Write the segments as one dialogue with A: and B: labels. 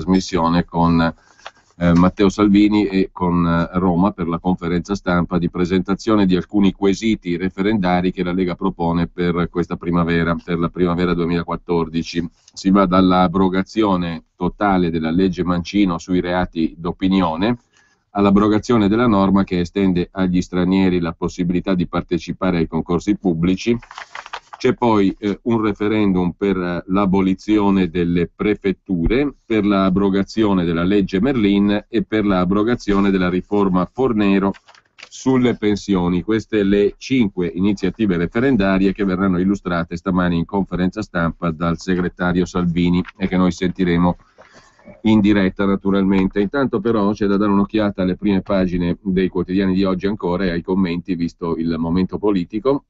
A: trasmissione con Matteo Salvini e con Roma per la conferenza stampa di presentazione di alcuni quesiti referendari che la Lega propone per questa primavera, per la primavera 2014. Si va dall'abrogazione totale della legge Mancino sui reati d'opinione all'abrogazione della norma che estende agli stranieri la possibilità di partecipare ai concorsi pubblici. C'è poi un referendum per l'abolizione delle prefetture, per l'abrogazione della legge Merlin e per l'abrogazione della riforma Fornero sulle pensioni. Queste le 5 iniziative referendarie che verranno illustrate stamani in conferenza stampa dal segretario Salvini e che noi sentiremo in diretta naturalmente. Intanto però c'è da dare un'occhiata alle prime pagine dei quotidiani di oggi ancora e ai commenti visto il momento politico.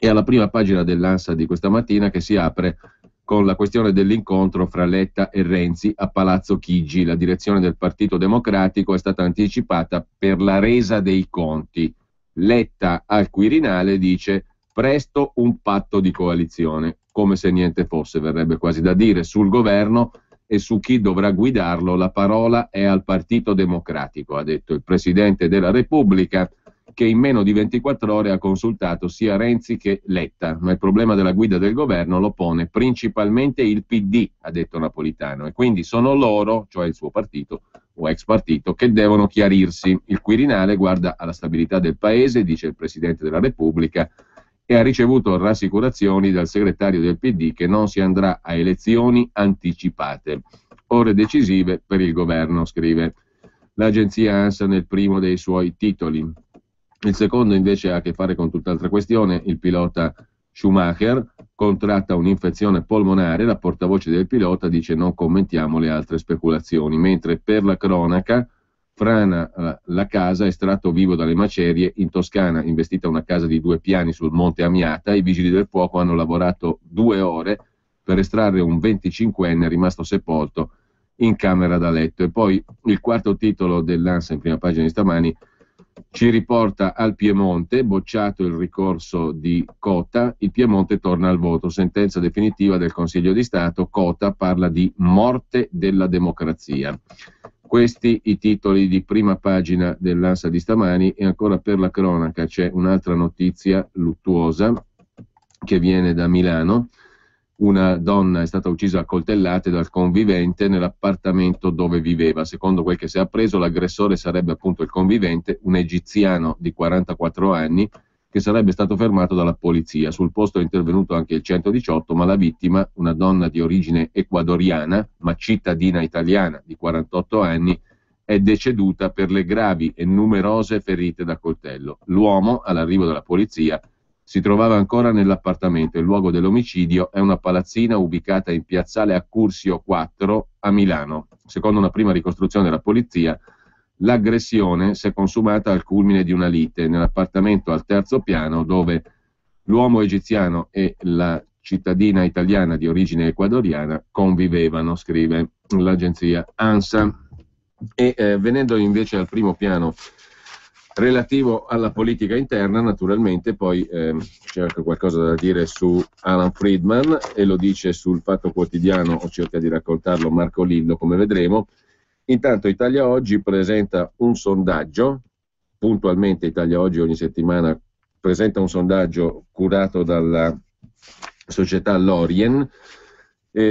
A: E alla prima pagina dell'Ansa di questa mattina che si apre con la questione dell'incontro fra Letta e Renzi a Palazzo Chigi. La direzione del Partito Democratico è stata anticipata per la resa dei conti. Letta al Quirinale dice presto un patto di coalizione, come se niente fosse, verrebbe quasi da dire, sul governo e su chi dovrà guidarlo. La parola è al Partito Democratico, ha detto il Presidente della Repubblica, che in meno di 24 ore ha consultato sia Renzi che Letta, ma il problema della guida del governo lo pone principalmente il PD, ha detto Napolitano, e quindi sono loro, cioè il suo partito o ex partito, che devono chiarirsi. Il Quirinale guarda alla stabilità del paese, dice il Presidente della Repubblica, e ha ricevuto rassicurazioni dal segretario del PD che non si andrà a elezioni anticipate. Ore decisive per il governo, scrive l'agenzia ANSA nel primo dei suoi titoli. Il secondo invece ha a che fare con tutt'altra questione. Il pilota Schumacher contratta un'infezione polmonare, la portavoce del pilota dice non commentiamo le altre speculazioni, mentre per la cronaca frana la casa, estratto vivo dalle macerie in Toscana, investita una casa di 2 piani sul Monte Amiata. I vigili del fuoco hanno lavorato 2 ore per estrarre un 25enne rimasto sepolto in camera da letto. E poi il quarto titolo dell'Ansa in prima pagina di stamani ci riporta al Piemonte, bocciato il ricorso di Cota, il Piemonte torna al voto, sentenza definitiva del Consiglio di Stato, Cota parla di morte della democrazia. Questi i titoli di prima pagina dell'Ansa di stamani. E ancora per la cronaca c'è un'altra notizia luttuosa che viene da Milano. Una donna è stata uccisa a coltellate dal convivente nell'appartamento dove viveva. Secondo quel che si è appreso, l'aggressore sarebbe appunto il convivente, un egiziano di 44 anni, che sarebbe stato fermato dalla polizia. Sul posto è intervenuto anche il 118, ma la vittima, una donna di origine ecuadoriana, ma cittadina italiana di 48 anni, è deceduta per le gravi e numerose ferite da coltello. L'uomo, all'arrivo della polizia, si trovava ancora nell'appartamento. Il luogo dell'omicidio è una palazzina ubicata in piazzale Accursio 4 a Milano. Secondo una prima ricostruzione della polizia, l'aggressione si è consumata al culmine di una lite nell'appartamento al 3° piano dove l'uomo egiziano e la cittadina italiana di origine ecuadoriana convivevano, scrive l'agenzia ANSA. E venendo invece al primo piano relativo alla politica interna, naturalmente poi c'è anche qualcosa da dire su Alan Friedman, e lo dice sul Fatto Quotidiano, o cerca di raccontarlo Marco Lillo, come vedremo. Intanto Italia Oggi presenta un sondaggio, puntualmente Italia Oggi ogni settimana presenta un sondaggio curato dalla società Lorien,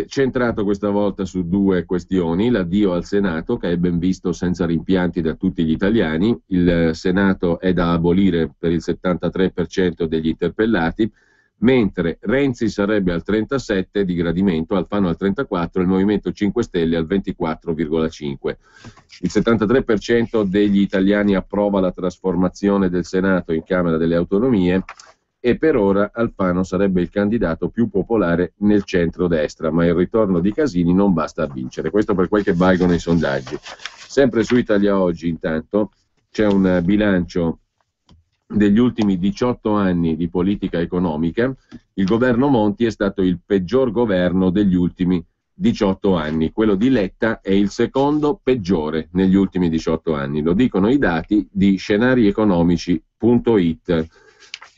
A: centrato questa volta su 2 questioni: l'addio al Senato, che è ben visto senza rimpianti da tutti gli italiani. Il Senato è da abolire per il 73% degli interpellati, mentre Renzi sarebbe al 37% di gradimento, Alfano al 34% e il Movimento 5 Stelle al 24,5%. Il 73% degli italiani approva la trasformazione del Senato in Camera delle Autonomie, e per ora Alfano sarebbe il candidato più popolare nel centro-destra, ma il ritorno di Casini non basta a vincere. Questo per quel che valgono i sondaggi. Sempre su Italia Oggi, intanto, c'è un bilancio degli ultimi 18 anni di politica economica. Il governo Monti è stato il peggior governo degli ultimi 18 anni. Quello di Letta è il secondo peggiore negli ultimi 18 anni. Lo dicono i dati di scenarieconomici.it.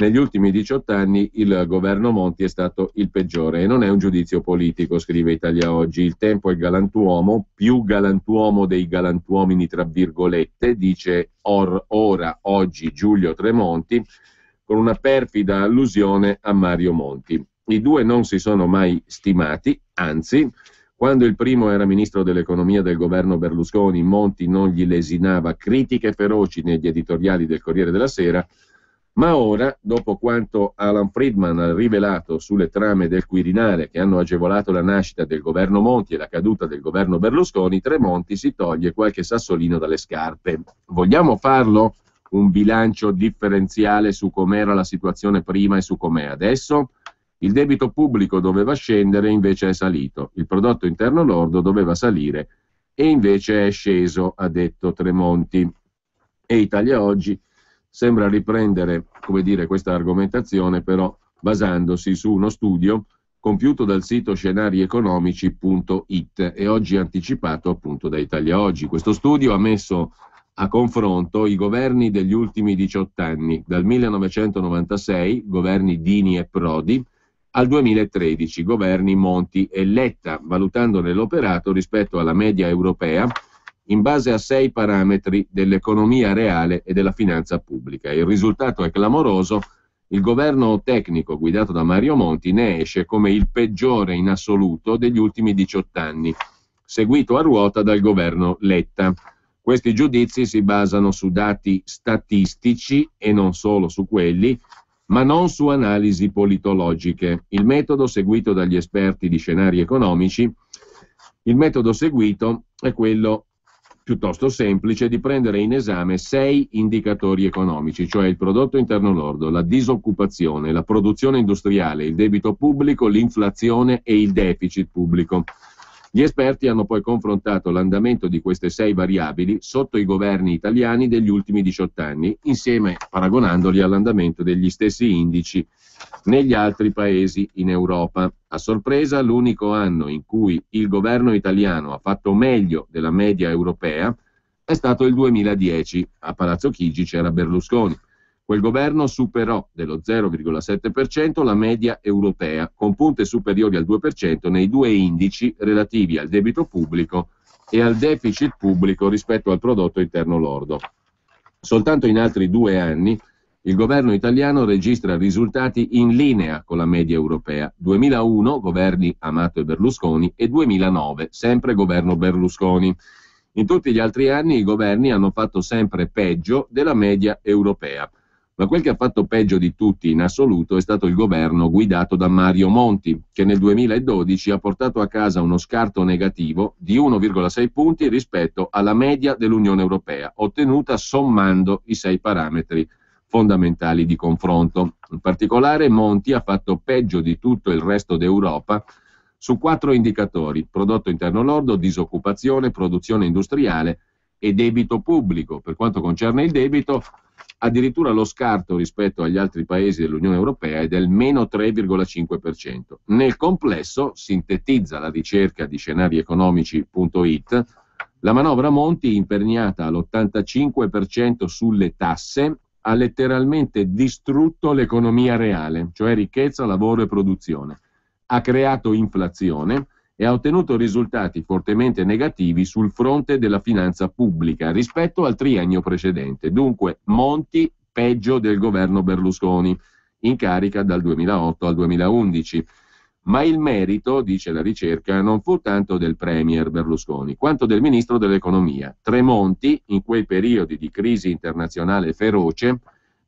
A: negli ultimi 18 anni il governo Monti è stato il peggiore, e non è un giudizio politico, scrive Italia Oggi. Il Tempo è galantuomo, più galantuomo dei galantuomini tra virgolette, dice oggi Giulio Tremonti, con una perfida allusione a Mario Monti. I due non si sono mai stimati, anzi, quando il primo era ministro dell'economia del governo Berlusconi, Monti non gli lesinava critiche feroci negli editoriali del Corriere della Sera, ma ora, dopo quanto Alan Friedman ha rivelato sulle trame del Quirinale che hanno agevolato la nascita del governo Monti e la caduta del governo Berlusconi, Tremonti si toglie qualche sassolino dalle scarpe. Vogliamo farlo? Un bilancio differenziale su com'era la situazione prima e su com'è adesso? Il debito pubblico doveva scendere, invece è salito. Il prodotto interno lordo doveva salire e invece è sceso, ha detto Tremonti. E Italia Oggi sembra riprendere, come dire, questa argomentazione, però basandosi su uno studio compiuto dal sito scenarieconomici.it e oggi anticipato appunto da Italia Oggi. Questo studio ha messo a confronto i governi degli ultimi 18 anni, dal 1996, governi Dini e Prodi, al 2013, governi Monti e Letta, valutandone l'operato rispetto alla media europea in base a 6 parametri dell'economia reale e della finanza pubblica. Il risultato è clamoroso. Il governo tecnico guidato da Mario Monti ne esce come il peggiore in assoluto degli ultimi 18 anni, seguito a ruota dal governo Letta. Questi giudizi si basano su dati statistici e non solo su quelli, ma non su analisi politologiche. Il metodo seguito dagli esperti di scenari economici, il metodo seguito è quello piuttosto semplice di prendere in esame 6 indicatori economici, cioè il prodotto interno lordo, la disoccupazione, la produzione industriale, il debito pubblico, l'inflazione e il deficit pubblico. Gli esperti hanno poi confrontato l'andamento di queste 6 variabili sotto i governi italiani degli ultimi 18 anni, insieme paragonandoli all'andamento degli stessi indici negli altri paesi in Europa. A sorpresa, l'unico anno in cui il governo italiano ha fatto meglio della media europea è stato il 2010. A Palazzo Chigi c'era Berlusconi. Quel governo superò dello 0,7% la media europea, con punte superiori al 2% nei 2 indici relativi al debito pubblico e al deficit pubblico rispetto al prodotto interno lordo. Soltanto in altri 2 anni il governo italiano registra risultati in linea con la media europea. 2001, governi Amato e Berlusconi, e 2009, sempre governo Berlusconi. In tutti gli altri anni i governi hanno fatto sempre peggio della media europea. Ma quel che ha fatto peggio di tutti in assoluto è stato il governo guidato da Mario Monti, che nel 2012 ha portato a casa uno scarto negativo di 1,6 punti rispetto alla media dell'Unione Europea, ottenuta sommando i 6 parametri fondamentali di confronto. In particolare Monti ha fatto peggio di tutto il resto d'Europa su 4 indicatori: prodotto interno lordo, disoccupazione, produzione industriale e debito pubblico. Per quanto concerne il debito, addirittura lo scarto rispetto agli altri paesi dell'Unione Europea è del meno 3,5%. Nel complesso, sintetizza la ricerca di scenarieconomici.it, la manovra Monti, imperniata all'85% sulle tasse, ha letteralmente distrutto l'economia reale, cioè ricchezza, lavoro e produzione. Ha creato inflazione e ha ottenuto risultati fortemente negativi sul fronte della finanza pubblica rispetto al triennio precedente. Dunque, Monti peggio del governo Berlusconi, in carica dal 2008 al 2011. Ma il merito, dice la ricerca, non fu tanto del premier Berlusconi, quanto del ministro dell'economia. Tremonti, in quei periodi di crisi internazionale feroce,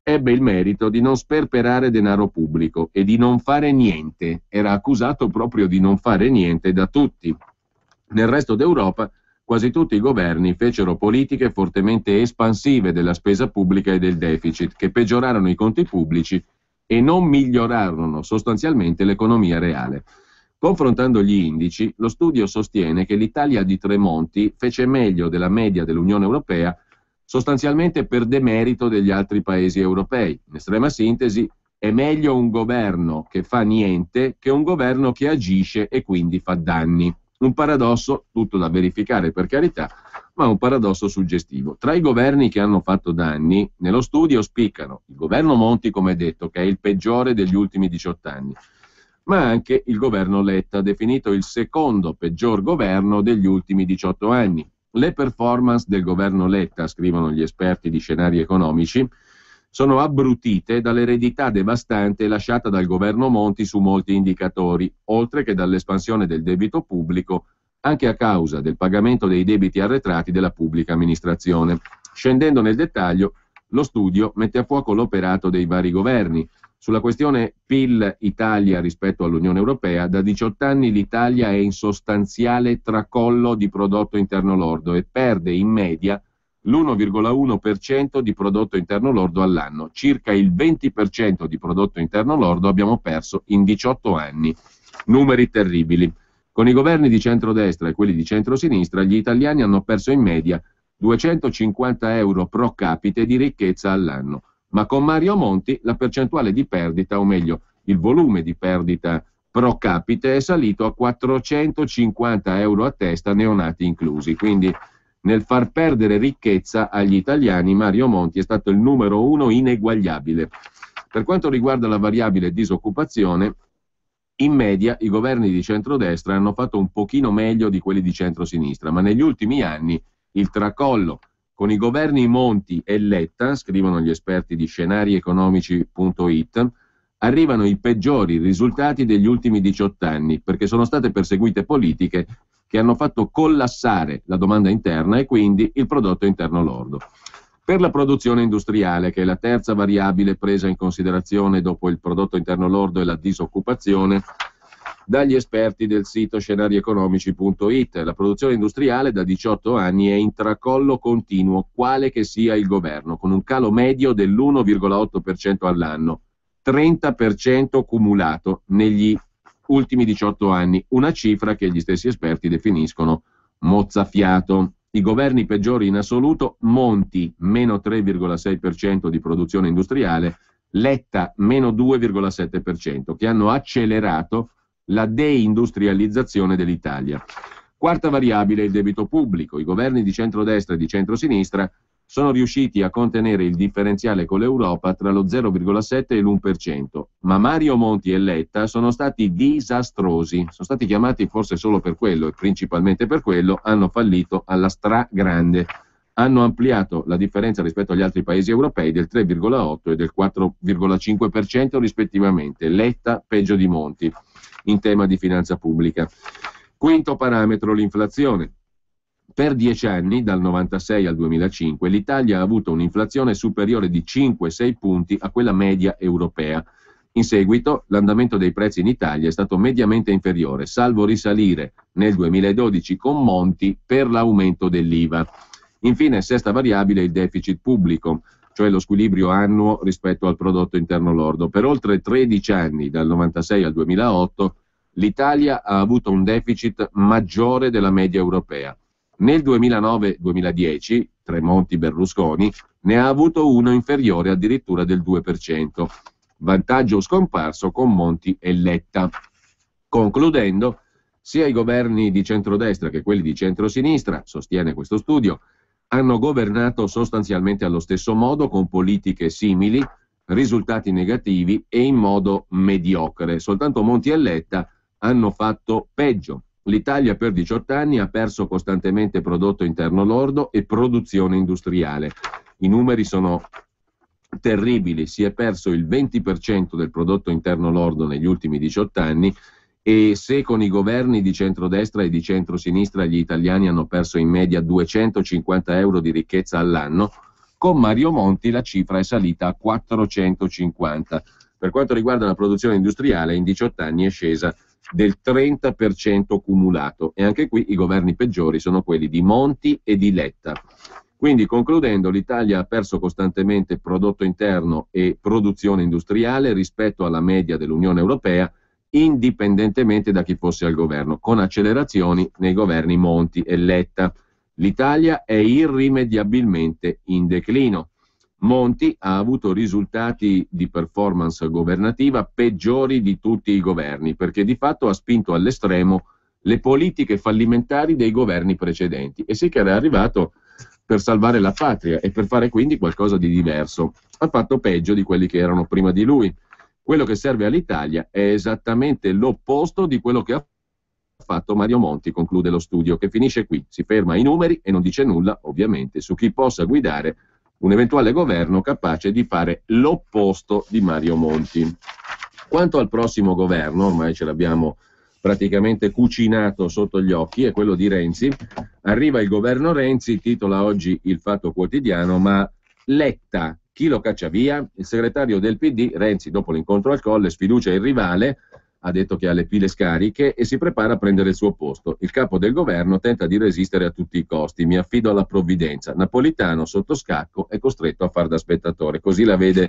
A: ebbe il merito di non sperperare denaro pubblico e di non fare niente. Era accusato proprio di non fare niente da tutti. Nel resto d'Europa quasi tutti i governi fecero politiche fortemente espansive della spesa pubblica e del deficit, che peggiorarono i conti pubblici e non migliorarono sostanzialmente l'economia reale. Confrontando gli indici, lo studio sostiene che l'Italia di Tremonti fece meglio della media dell'Unione Europea sostanzialmente per demerito degli altri paesi europei. In estrema sintesi, è meglio un governo che fa niente che un governo che agisce e quindi fa danni. Un paradosso, tutto da verificare per carità, ma un paradosso suggestivo. Tra i governi che hanno fatto danni, nello studio spiccano il governo Monti, come detto, che è il peggiore degli ultimi 18 anni, ma anche il governo Letta, definito il secondo peggior governo degli ultimi 18 anni. Le performance del governo Letta, scrivono gli esperti di scenari economici, sono abbrutite dall'eredità devastante lasciata dal governo Monti su molti indicatori, oltre che dall'espansione del debito pubblico, anche a causa del pagamento dei debiti arretrati della pubblica amministrazione. Scendendo nel dettaglio, lo studio mette a fuoco l'operato dei vari governi. Sulla questione PIL Italia rispetto all'Unione Europea, da 18 anni l'Italia è in sostanziale tracollo di prodotto interno lordo e perde in media l'1,1% di prodotto interno lordo all'anno. Circa il 20% di prodotto interno lordo abbiamo perso in 18 anni. Numeri terribili. Con i governi di centrodestra e quelli di centrosinistra, gli italiani hanno perso in media 250 euro pro capite di ricchezza all'anno. Ma con Mario Monti la percentuale di perdita, o meglio, il volume di perdita pro capite è salito a 450 euro a testa, neonati inclusi. Quindi nel far perdere ricchezza agli italiani, Mario Monti è stato il numero uno ineguagliabile. Per quanto riguarda la variabile disoccupazione, in media i governi di centrodestra hanno fatto un pochino meglio di quelli di centrosinistra, ma negli ultimi anni il tracollo con i governi Monti e Letta, scrivono gli esperti di scenarieconomici.it, arrivano i peggiori risultati degli ultimi 18 anni, perché sono state perseguite politiche che hanno fatto collassare la domanda interna e quindi il prodotto interno lordo. Per la produzione industriale, che è la terza variabile presa in considerazione dopo il prodotto interno lordo e la disoccupazione, dagli esperti del sito scenarieconomici.it, la produzione industriale da 18 anni è in tracollo continuo, quale che sia il governo, con un calo medio dell'1,8% all'anno, 30% cumulato negli ultimi 18 anni, una cifra che gli stessi esperti definiscono mozzafiato. I governi peggiori in assoluto: Monti, meno 3,6% di produzione industriale, Letta, meno 2,7%, che hanno accelerato la deindustrializzazione dell'Italia. Quarta variabile, il debito pubblico. I governi di centrodestra e di centrosinistra sono riusciti a contenere il differenziale con l'Europa tra lo 0,7 e l'1%, ma Mario Monti e Letta sono stati disastrosi, sono stati chiamati forse solo per quello e principalmente per quello, hanno fallito alla stragrande. Hanno ampliato la differenza rispetto agli altri paesi europei del 3,8 e del 4,5% rispettivamente. Letta peggio di Monti in tema di finanza pubblica. Quinto parametro, l'inflazione. Per 10 anni, dal 96 al 2005, l'Italia ha avuto un'inflazione superiore di 5-6 punti a quella media europea. In seguito, l'andamento dei prezzi in Italia è stato mediamente inferiore, salvo risalire nel 2012 con Monti per l'aumento dell'IVA. Infine, sesta variabile, il deficit pubblico, cioè lo squilibrio annuo rispetto al prodotto interno lordo. Per oltre 13 anni, dal 96 al 2008, l'Italia ha avuto un deficit maggiore della media europea. Nel 2009-2010, Tremonti-Berlusconi, ne ha avuto uno inferiore addirittura del 2%. Vantaggio scomparso con Monti e Letta. Concludendo, sia i governi di centrodestra che quelli di centrosinistra, sostiene questo studio, hanno governato sostanzialmente allo stesso modo, con politiche simili, risultati negativi e in modo mediocre. Soltanto Monti e Letta hanno fatto peggio. L'Italia per 18 anni ha perso costantemente prodotto interno lordo e produzione industriale. I numeri sono terribili, si è perso il 20% del prodotto interno lordo negli ultimi 18 anni, e se con i governi di centrodestra e di centrosinistra gli italiani hanno perso in media 250 euro di ricchezza all'anno, con Mario Monti la cifra è salita a 450. Per quanto riguarda la produzione industriale, in 18 anni è scesa del 30% cumulato, e anche qui i governi peggiori sono quelli di Monti e di Letta. Quindi, concludendo, l'Italia ha perso costantemente prodotto interno e produzione industriale rispetto alla media dell'Unione Europea, indipendentemente da chi fosse al governo, con accelerazioni nei governi Monti e Letta. L'Italia è irrimediabilmente in declino. Monti ha avuto risultati di performance governativa peggiori di tutti i governi, perché di fatto ha spinto all'estremo le politiche fallimentari dei governi precedenti, e sì che era arrivato per salvare la patria e per fare quindi qualcosa di diverso. Ha fatto peggio di quelli che erano prima di lui. Quello che serve all'Italia è esattamente l'opposto di quello che ha fatto Mario Monti, conclude lo studio, che finisce qui, si ferma ai numeri e non dice nulla, ovviamente, su chi possa guidare un eventuale governo capace di fare l'opposto di Mario Monti. Quanto al prossimo governo, ormai ce l'abbiamo praticamente cucinato sotto gli occhi, è quello di Renzi. Arriva il governo Renzi, titola oggi il Fatto Quotidiano, ma Letta, chi lo caccia via? Il segretario del PD, Renzi, dopo l'incontro al Colle, sfiducia il rivale, ha detto che ha le pile scariche e si prepara a prendere il suo posto. Il capo del governo tenta di resistere a tutti i costi, mi affido alla provvidenza. Napolitano, sotto scacco, è costretto a far da spettatore. Così la vede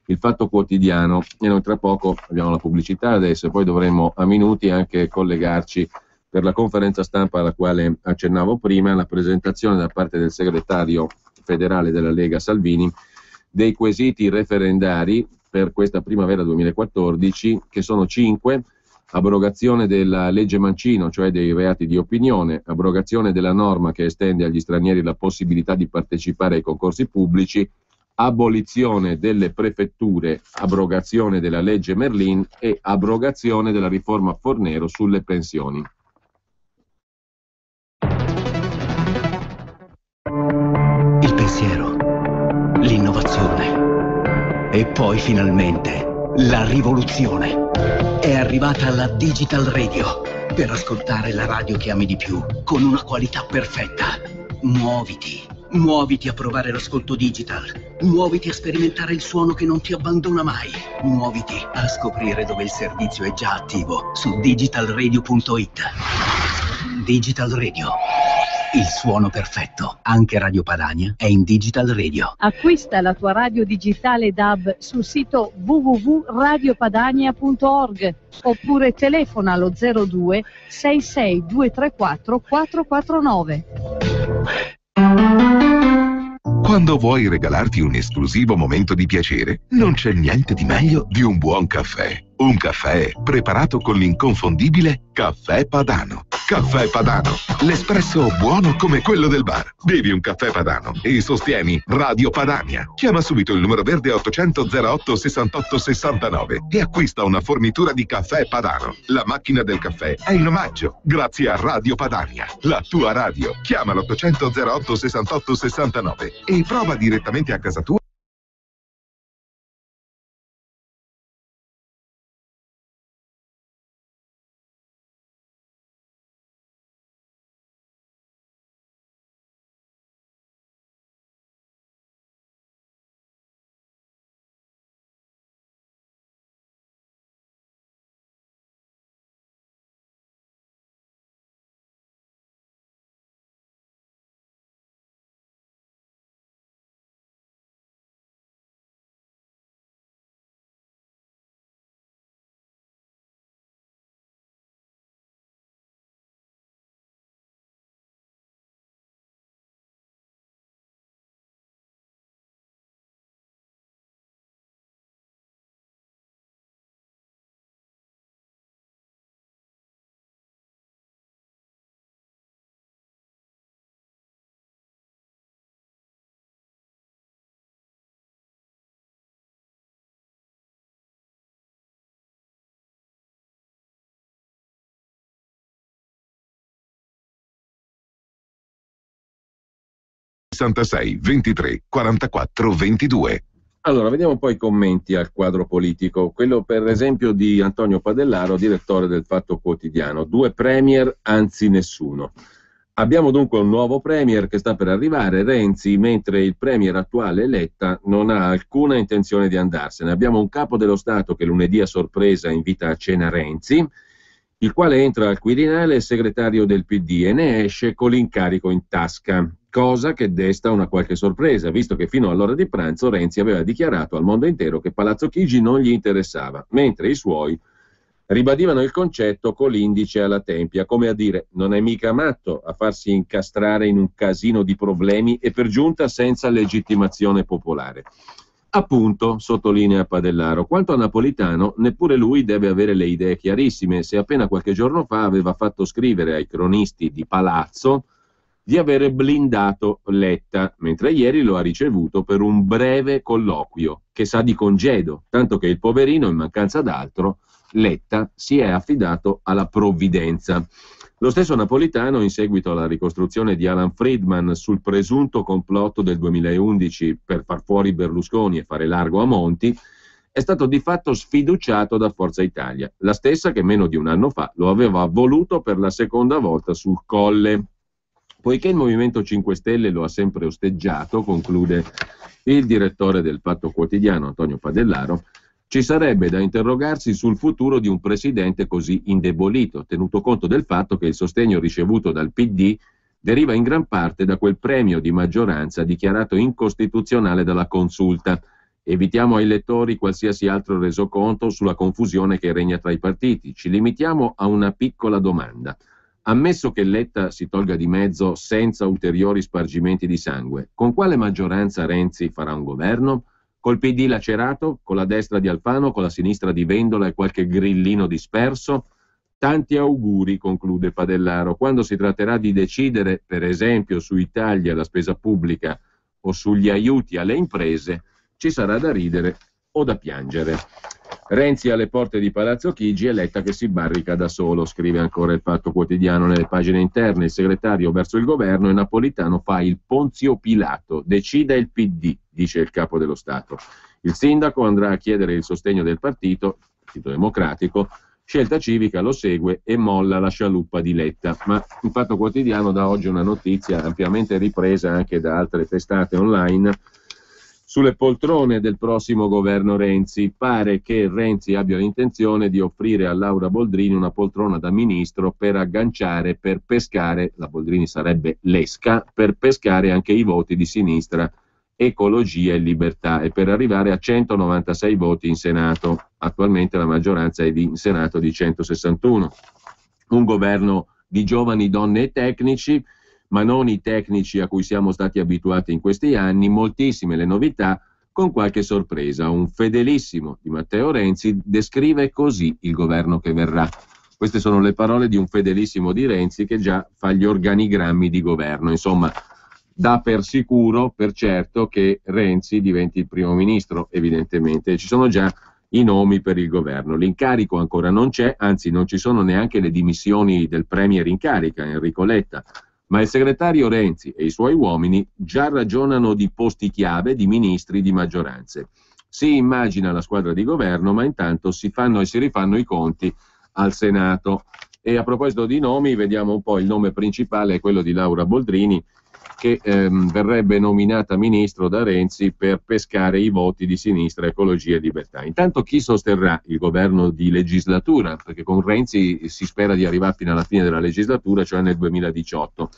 A: il Fatto Quotidiano. E noi tra poco abbiamo la pubblicità adesso e poi dovremmo a minuti anche collegarci per la conferenza stampa alla quale accennavo prima, la presentazione da parte del segretario federale della Lega Salvini dei quesiti referendari per questa primavera 2014, che sono 5: abrogazione della legge Mancino, cioè dei reati di opinione, abrogazione della norma che estende agli stranieri la possibilità di partecipare ai concorsi pubblici, abolizione delle prefetture, abrogazione della legge Merlin e abrogazione della riforma Fornero sulle pensioni.
B: Il pensiero, l'innovazione e poi finalmente la rivoluzione. È arrivata la Digital Radio per ascoltare la radio che ami di più con una qualità perfetta. Muoviti a provare l'ascolto digital. Muoviti a sperimentare il suono che non ti abbandona mai. Muoviti a scoprire dove il servizio è già attivo su digitalradio.it. Digital Radio. Il suono perfetto. Anche Radio Padania è in Digital Radio.
C: Acquista la tua radio digitale DAB sul sito www.radiopadania.org oppure telefona allo 02 66 234 449.
D: Quando vuoi regalarti un esclusivo momento di piacere, non c'è niente di meglio di un buon caffè. Un caffè preparato con l'inconfondibile Caffè Padano. Caffè Padano, l'espresso buono come quello del bar. Bevi un caffè Padano e sostieni Radio Padania. Chiama subito il numero verde 800 08 68 69 e acquista una fornitura di Caffè Padano. La macchina del caffè è in omaggio, grazie a Radio Padania, la tua radio. Chiama l'800 08 68 69 e prova direttamente a casa tua. ...66 23 44 22.
A: Allora, vediamo poi i commenti al quadro politico. Quello per esempio di Antonio Padellaro, direttore del Fatto Quotidiano. 2 premier, anzi nessuno. Abbiamo dunque un nuovo premier che sta per arrivare, Renzi, mentre il premier attuale Letta non ha alcuna intenzione di andarsene. Abbiamo un capo dello Stato che lunedì a sorpresa invita a cena Renzi, il quale entra al Quirinale segretario del PD e ne esce con l'incarico in tasca, cosa che desta una qualche sorpresa, visto che fino all'ora di pranzo Renzi aveva dichiarato al mondo intero che Palazzo Chigi non gli interessava, mentre i suoi ribadivano il concetto con l'indice alla tempia, come a dire: non è mica matto a farsi incastrare in un casino di problemi e per giunta senza legittimazione popolare. Appunto, sottolinea Padellaro, quanto a Napolitano, neppure lui deve avere le idee chiarissime, se appena qualche giorno fa aveva fatto scrivere ai cronisti di Palazzo di avere blindato Letta, mentre ieri lo ha ricevuto per un breve colloquio, che sa di congedo, tanto che il poverino, in mancanza d'altro, Letta, si è affidato alla provvidenza. Lo stesso Napolitano, in seguito alla ricostruzione di Alan Friedman sul presunto complotto del 2011 per far fuori Berlusconi e fare largo a Monti, è stato di fatto sfiduciato da Forza Italia, la stessa che meno di un anno fa lo aveva voluto per la seconda volta sul Colle. Poiché il Movimento 5 Stelle lo ha sempre osteggiato, conclude il direttore del Fatto Quotidiano, Antonio Padellaro, ci sarebbe da interrogarsi sul futuro di un presidente così indebolito, tenuto conto del fatto che il sostegno ricevuto dal PD deriva in gran parte da quel premio di maggioranza dichiarato incostituzionale dalla Consulta. Evitiamo ai lettori qualsiasi altro resoconto sulla confusione che regna tra i partiti. Ci limitiamo a una piccola domanda. Ammesso che Letta si tolga di mezzo senza ulteriori spargimenti di sangue, con quale maggioranza Renzi farà un governo? Col PD lacerato, con la destra di Alfano, con la sinistra di Vendola e qualche grillino disperso? Tanti auguri, conclude Padellaro, quando si tratterà di decidere, per esempio, sui tagli alla spesa pubblica o sugli aiuti alle imprese, ci sarà da ridere o da piangere. Renzi alle porte di Palazzo Chigi e Letta che si barrica da solo, scrive ancora il Fatto Quotidiano nelle pagine interne. Il segretario verso il governo e Napolitano fa il Ponzio Pilato, decida il PD, dice il capo dello Stato. Il sindaco andrà a chiedere il sostegno del Partito Democratico, Scelta Civica lo segue e molla la scialuppa di Letta. Ma il Fatto Quotidiano dà oggi una notizia ampiamente ripresa anche da altre testate online. Sulle poltrone del prossimo governo Renzi, pare che Renzi abbia l'intenzione di offrire a Laura Boldrini una poltrona da ministro per agganciare, per pescare, la Boldrini sarebbe l'esca, per pescare anche i voti di sinistra, Ecologia e Libertà e per arrivare a 196 voti in Senato. Attualmente la maggioranza è in Senato di 161. Un governo di giovani, donne e tecnici, ma non i tecnici a cui siamo stati abituati in questi anni, moltissime le novità, con qualche sorpresa. Un fedelissimo di Matteo Renzi descrive così il governo che verrà. Queste sono le parole di un fedelissimo di Renzi che già fa gli organigrammi di governo. Insomma, dà per sicuro, per certo, che Renzi diventi il primo ministro, evidentemente. Ci sono già i nomi per il governo. L'incarico ancora non c'è, anzi non ci sono neanche le dimissioni del premier in carica, Enrico Letta. Ma il segretario Renzi e i suoi uomini già ragionano di posti chiave, di ministri, di maggioranze. Si immagina la squadra di governo, ma intanto si fanno e si rifanno i conti al Senato. E a proposito di nomi, vediamo un po' il nome principale, è quello di Laura Boldrini, che verrebbe nominata ministro da Renzi per pescare i voti di sinistra, Ecologia e Libertà. Intanto chi sosterrà il governo di legislatura? Perché con Renzi si spera di arrivare fino alla fine della legislatura, cioè nel 2018.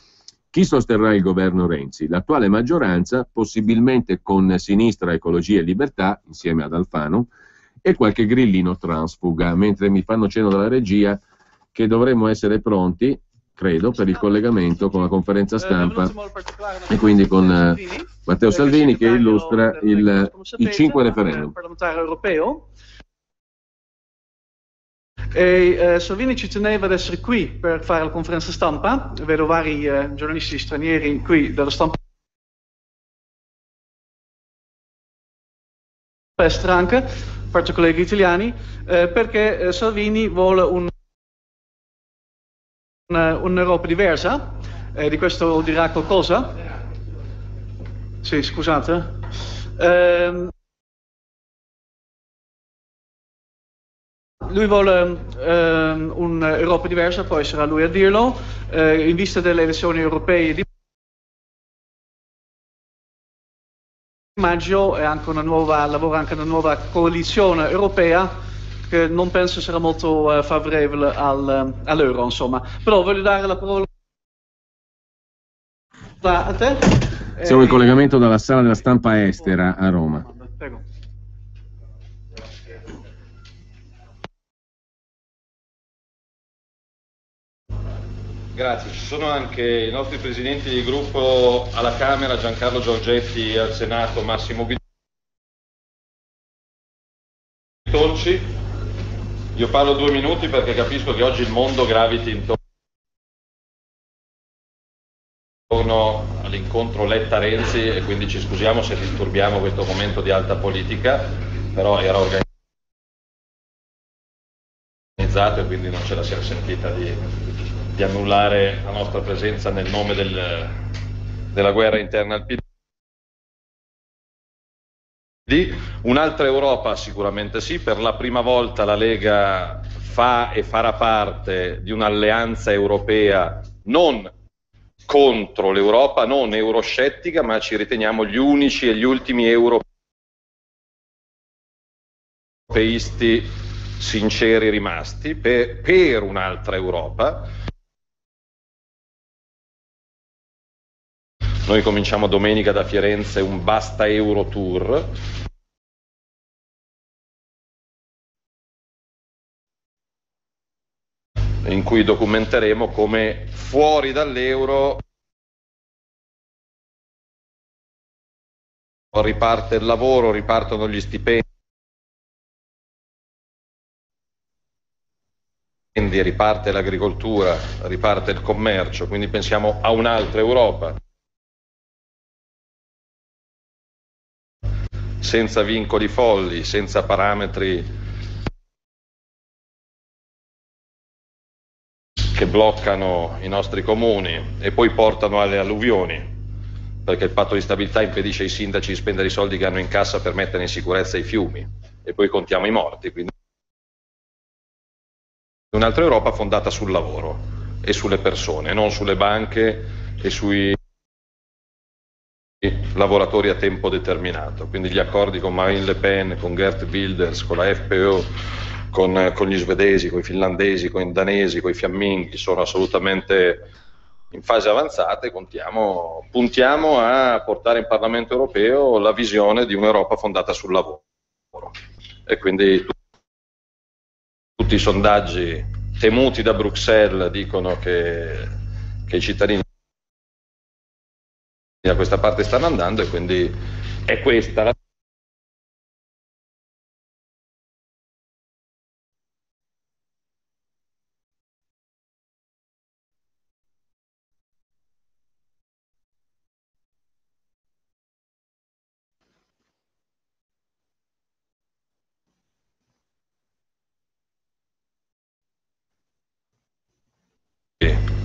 A: Chi sosterrà il governo Renzi? L'attuale maggioranza, possibilmente con sinistra, Ecologia e Libertà, insieme ad Alfano, e qualche grillino transfuga, mentre mi fanno cenno dalla regia che dovremmo essere pronti, credo, per il collegamento con la conferenza stampa e quindi con Matteo Salvini che illustra i 5 referendum.
E: Parlamentare europeo. E Salvini ci teneva ad essere qui per fare la conferenza stampa. Vedo vari giornalisti stranieri qui dalla stampa estera anche, a parte colleghi italiani, perché Salvini vuole un'Europa diversa. Di questo dirà qualcosa? Sì, scusate. Lui vuole un'Europa diversa, poi sarà lui a dirlo, in vista delle elezioni europee di maggio, e anche lavora anche una nuova coalizione europea che non penso sarà molto favorevole all'euro, insomma. Però voglio dare la parola a te.
A: Siamo in collegamento dalla sala della stampa estera a Roma.
E: Prego.
F: Grazie, ci sono anche i nostri presidenti di gruppo alla Camera, Giancarlo Giorgetti, e al Senato Massimo Guidoni. Tonci. Io parlo 2 minuti perché capisco che oggi il mondo graviti intorno all'incontro Letta-Renzi e quindi ci scusiamo se disturbiamo questo momento di alta politica, però era organizzato e quindi non ce la siamo sentita di annullare la nostra presenza nel nome della guerra interna al PD. Un'altra Europa sicuramente sì, per la prima volta la Lega fa e farà parte di un'alleanza europea non contro l'Europa, non euroscettica, ma ci riteniamo gli unici e gli ultimi europeisti sinceri rimasti per un'altra Europa. Noi cominciamo domenica da Firenze un Basta Euro Tour. In cui documenteremo come fuori dall'euro riparte il lavoro, ripartono gli stipendi, riparte l'agricoltura, riparte il commercio, quindi pensiamo a un'altra Europa. Senza vincoli folli, senza parametri che bloccano i nostri comuni e poi portano alle alluvioni, perché il patto di stabilità impedisce ai sindaci di spendere i soldi che hanno in cassa per mettere in sicurezza i fiumi e poi contiamo i morti. Quindi un'altra Europa fondata sul lavoro e sulle persone, non sulle banche e sui lavoratori a tempo determinato. Quindi gli accordi con Marine Le Pen, con Geert Wilders, con la FPÖ, con gli svedesi, con i finlandesi, con i danesi, con i fiamminghi sono assolutamente in fase avanzata e puntiamo a portare in Parlamento europeo la visione di un'Europa fondata sul lavoro. E quindi tutti i sondaggi temuti da Bruxelles dicono che i cittadini da questa parte stanno andando e quindi è questa la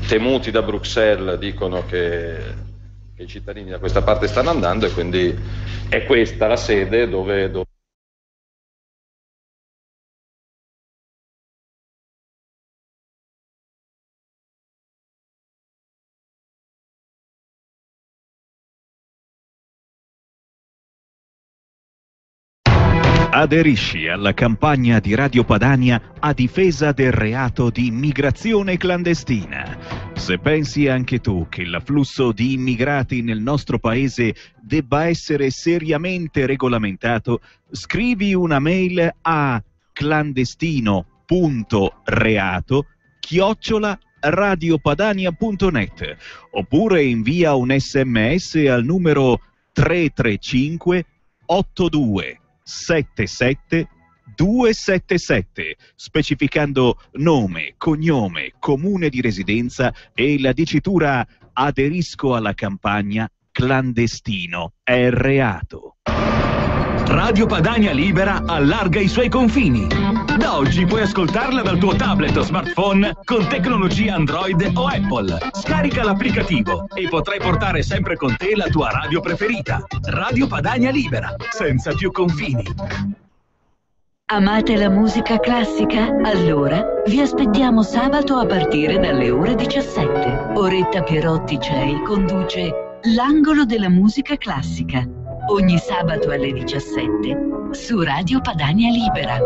F: temuti da Bruxelles dicono che i cittadini da questa parte stanno andando e quindi è questa la sede dove
G: Aderisci alla campagna di Radio Padania a difesa del reato di immigrazione clandestina. Se pensi anche tu che l'afflusso di immigrati nel nostro paese debba essere seriamente regolamentato, scrivi una mail a clandestino.reato@radiopadania.net oppure invia un SMS al numero 335 82 77 277, specificando nome, cognome, comune di residenza e la dicitura aderisco alla campagna clandestino è reato.
H: Radio Padania Libera allarga i suoi confini. Da oggi puoi ascoltarla dal tuo tablet o smartphone con tecnologia Android o Apple. Scarica l'applicativo e potrai portare sempre con te la tua radio preferita. Radio Padania Libera, senza più confini.
I: Amate la musica classica? Allora vi aspettiamo sabato a partire dalle ore 17. Oretta Pierotti Cei conduce L'angolo della musica classica. Ogni sabato alle 17 su Radio Padania Libera.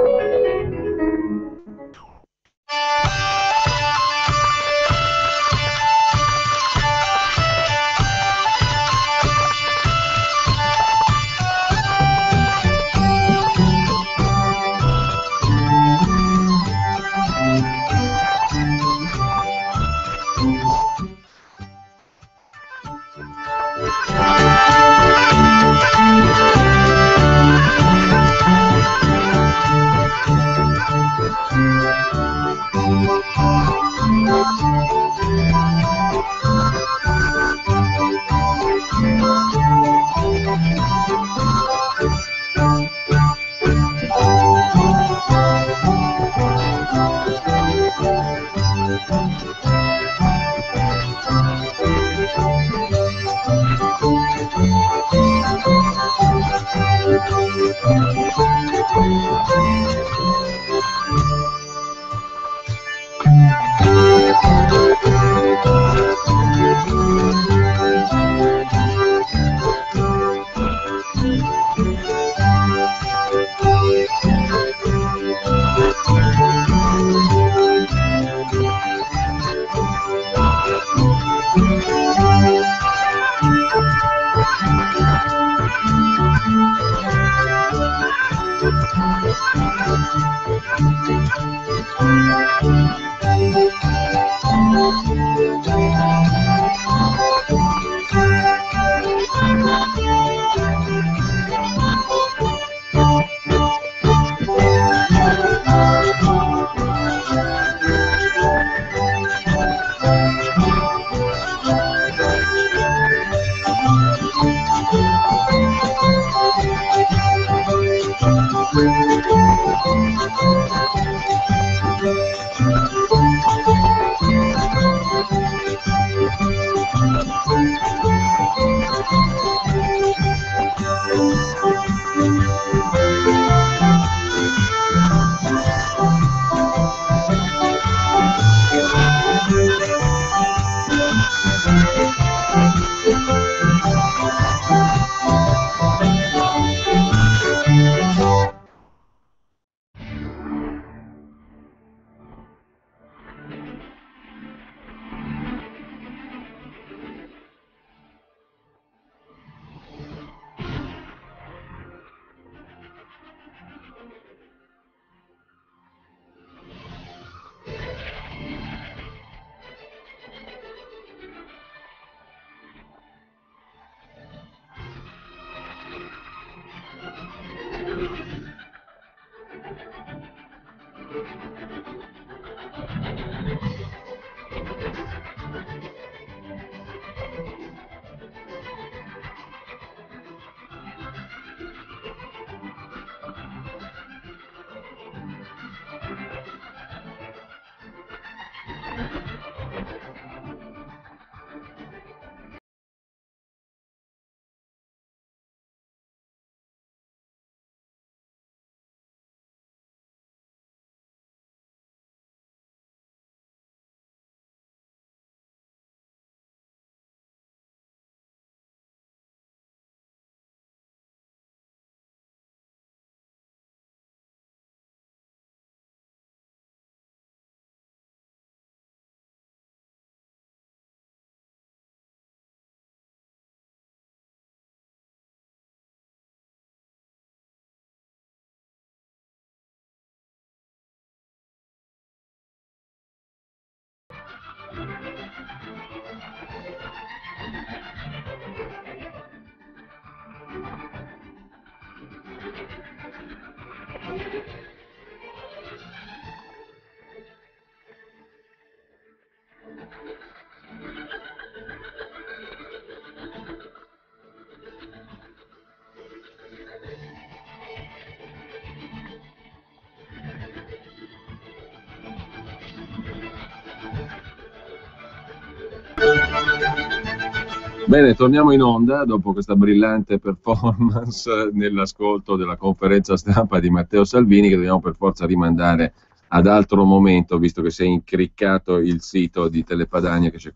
A: Bene, torniamo in onda dopo questa brillante performance nell'ascolto della conferenza stampa di Matteo Salvini, che dobbiamo per forza rimandare ad altro momento, visto che si è incriccato il sito di Telepadania che ci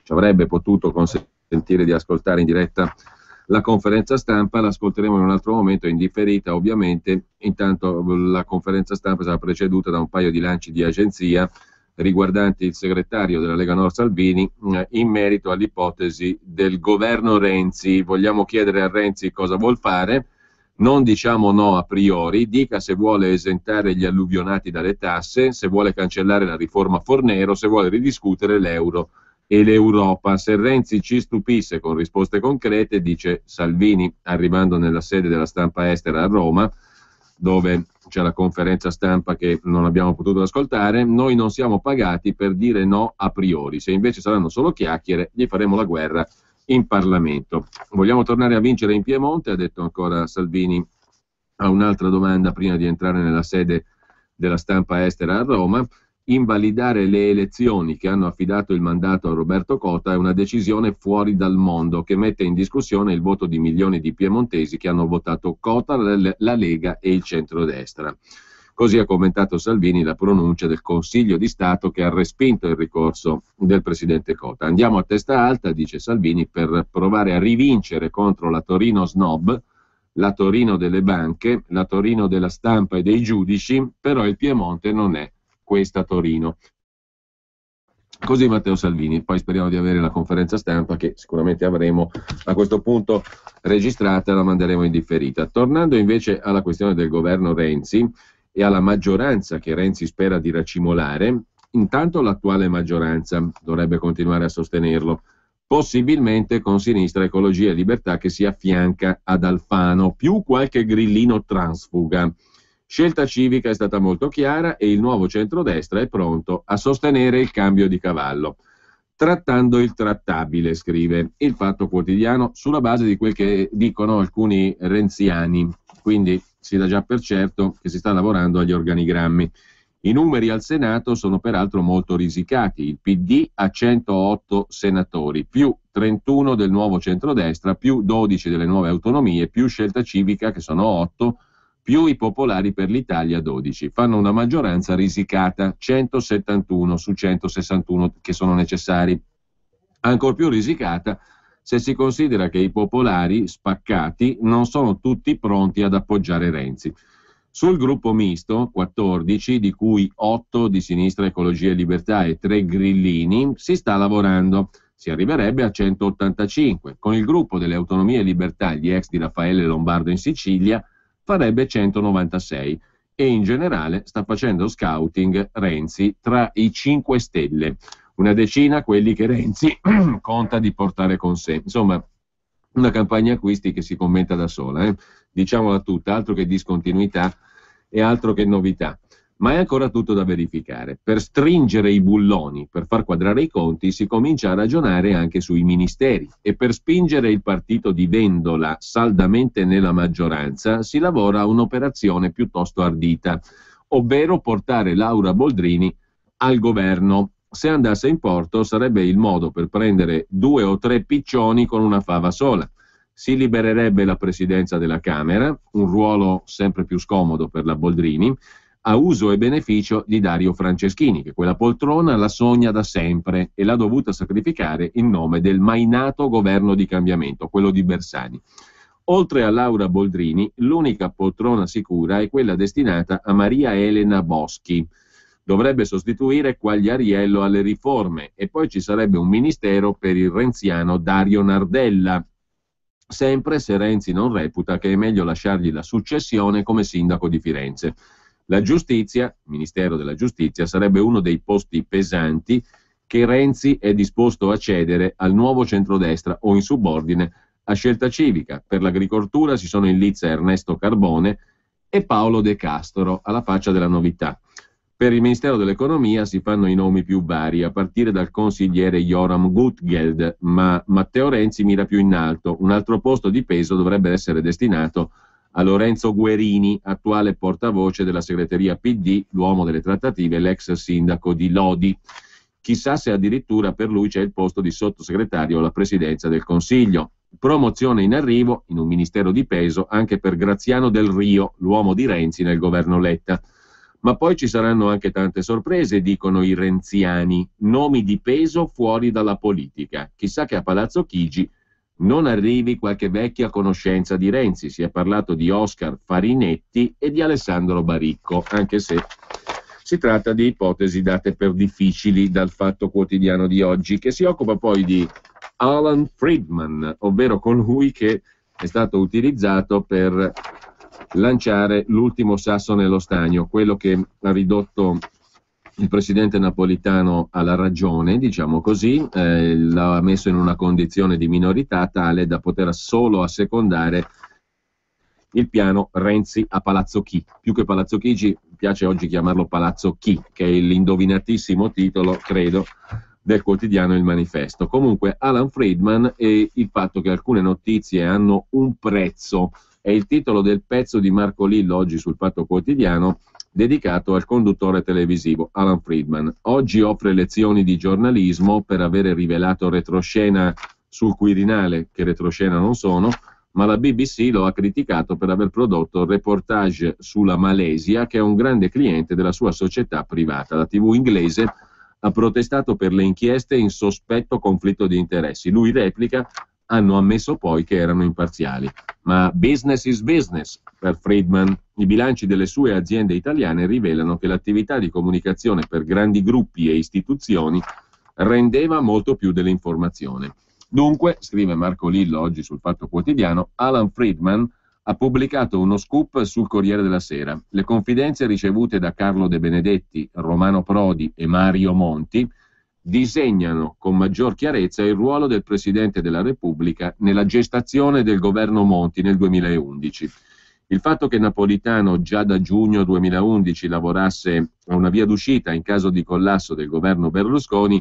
A: avrebbe potuto consentire di ascoltare in diretta la conferenza stampa. L'ascolteremo in un altro momento, in differita ovviamente. Intanto la conferenza stampa sarà preceduta da un paio di lanci di agenzia riguardanti il segretario della Lega Nord Salvini in merito all'ipotesi del governo Renzi. Vogliamo chiedere a Renzi cosa vuol fare, non diciamo no a priori, dica se vuole esentare gli alluvionati dalle tasse, se vuole cancellare la riforma Fornero, se vuole ridiscutere l'euro e l'Europa. Se Renzi ci stupisse con risposte concrete, dice Salvini arrivando nella sede della Stampa Estera a Roma, dove c'è la conferenza stampa che non abbiamo potuto ascoltare, noi non siamo pagati per dire no a priori, se invece saranno solo chiacchiere gli faremo la guerra in Parlamento. Vogliamo tornare a vincere in Piemonte, ha detto ancora Salvini a un'altra domanda prima di entrare nella sede della Stampa Estera a Roma. Invalidare le elezioni che hanno affidato il mandato a Roberto Cota è una decisione fuori dal mondo che mette in discussione il voto di milioni di piemontesi che hanno votato Cota, la Lega e il centrodestra. Così ha commentato Salvini la pronuncia del Consiglio di Stato che ha respinto il ricorso del presidente Cota. Andiamo a testa alta, dice Salvini, per provare a rivincere contro la Torino snob, la Torino delle banche, la Torino della stampa e dei giudici, però il Piemonte non è questa Torino. Così Matteo Salvini. Poi speriamo di avere la conferenza stampa che sicuramente avremo a questo punto registrata, la manderemo in differita. Tornando invece alla questione del governo Renzi e alla maggioranza che Renzi spera di racimolare, intanto l'attuale maggioranza dovrebbe continuare a sostenerlo, possibilmente con Sinistra Ecologia e Libertà che si affianca ad Alfano, più qualche grillino transfuga. Scelta Civica è stata molto chiara e il nuovo centrodestra è pronto a sostenere il cambio di cavallo. Trattando il trattabile, scrive il Fatto Quotidiano, sulla base di quel che dicono alcuni renziani, quindi si dà già per certo che si sta lavorando agli organigrammi. I numeri al Senato sono peraltro molto risicati, il PD ha 108 senatori, più 31 del nuovo centrodestra, più 12 delle nuove autonomie, più Scelta Civica che sono 8, più i Popolari per l'Italia 12. Fanno una maggioranza risicata, 171 su 161 che sono necessari. Ancor più risicata se si considera che i Popolari spaccati non sono tutti pronti ad appoggiare Renzi. Sul gruppo misto, 14, di cui 8 di Sinistra Ecologia e Libertà e 3 grillini, si sta lavorando. Si arriverebbe a 185. Con il gruppo delle Autonomie e Libertà, gli ex di Raffaele Lombardo in Sicilia, farebbe 196 e in generale sta facendo scouting Renzi tra i 5 Stelle, una decina quelli che Renzi conta di portare con sé. Insomma, una campagna acquisti che si commenta da sola, diciamola tutta, altro che discontinuità e altro che novità. Ma è ancora tutto da verificare. Per stringere i bulloni, per far quadrare i conti, si comincia a ragionare anche sui ministeri e per spingere il partito di Vendola saldamente nella maggioranza si lavora a un'operazione piuttosto ardita, ovvero portare Laura Boldrini al governo. Se andasse in porto sarebbe il modo per prendere 2 o 3 piccioni con una fava sola. Si libererebbe la presidenza della Camera, un ruolo sempre più scomodo per la Boldrini, a uso e beneficio di Dario Franceschini, che quella poltrona la sogna da sempre e l'ha dovuta sacrificare in nome del mai nato governo di cambiamento, quello di Bersani. Oltre a Laura Boldrini, l'unica poltrona sicura è quella destinata a Maria Elena Boschi. Dovrebbe sostituire Quagliariello alle riforme e poi ci sarebbe un ministero per il renziano Dario Nardella, sempre se Renzi non reputa che è meglio lasciargli la successione come sindaco di Firenze. La giustizia, Ministero della Giustizia, sarebbe uno dei posti pesanti che Renzi è disposto a cedere al nuovo centrodestra o in subordine a Scelta Civica. Per l'agricoltura si sono in lizza Ernesto Carbone e Paolo De Castro, alla faccia della novità. Per il Ministero dell'Economia si fanno i nomi più vari, a partire dal consigliere Joram Gutgeld, ma Matteo Renzi mira più in alto. Un altro posto di peso dovrebbe essere destinato a Lorenzo Guerini, attuale portavoce della segreteria PD, l'uomo delle trattative, l'ex sindaco di Lodi. Chissà se addirittura per lui c'è il posto di sottosegretario alla presidenza del Consiglio. Promozione in arrivo, in un ministero di peso, anche per Graziano Del Rio, l'uomo di Renzi nel governo Letta. Ma poi ci saranno anche tante sorprese, dicono i renziani, nomi di peso fuori dalla politica. Chissà che a Palazzo Chigi non arrivi qualche vecchia conoscenza di Renzi. Si è parlato di Oscar Farinetti e di Alessandro Baricco, anche se si tratta di ipotesi date per difficili dal Fatto Quotidiano di oggi, che si occupa poi di Alan Friedman, ovvero colui che è stato utilizzato per lanciare l'ultimo sasso nello stagno, quello che ha ridotto il presidente Napolitano alla ragione, diciamo così, l'ha messo in una condizione di minorità tale da poter solo assecondare il piano Renzi a Palazzo Chi. Più che Palazzo Chigi piace oggi chiamarlo Palazzo Chi, che è l'indovinatissimo titolo, credo, del quotidiano Il Manifesto. Comunque Alan Friedman e il fatto che alcune notizie hanno un prezzo è il titolo del pezzo di Marco Lillo oggi sul Fatto Quotidiano, dedicato al conduttore televisivo Alan Friedman. Oggi offre lezioni di giornalismo per avere rivelato retroscena sul Quirinale, che retroscena non sono, ma la BBC lo ha criticato per aver prodotto reportage sulla Malesia, che è un grande cliente della sua società privata. La TV inglese ha protestato per le inchieste in sospetto conflitto di interessi. Lui replica: hanno ammesso poi che erano imparziali. Ma business is business per Friedman. I bilanci delle sue aziende italiane rivelano che l'attività di comunicazione per grandi gruppi e istituzioni rendeva molto più dell'informazione. Dunque, scrive Marco Lillo oggi sul Fatto Quotidiano, Alan Friedman ha pubblicato uno scoop sul Corriere della Sera. Le confidenze ricevute da Carlo De Benedetti, Romano Prodi e Mario Monti disegnano con maggior chiarezza il ruolo del Presidente della Repubblica nella gestazione del governo Monti nel 2011. Il fatto che Napolitano già da giugno 2011 lavorasse a una via d'uscita in caso di collasso del governo Berlusconi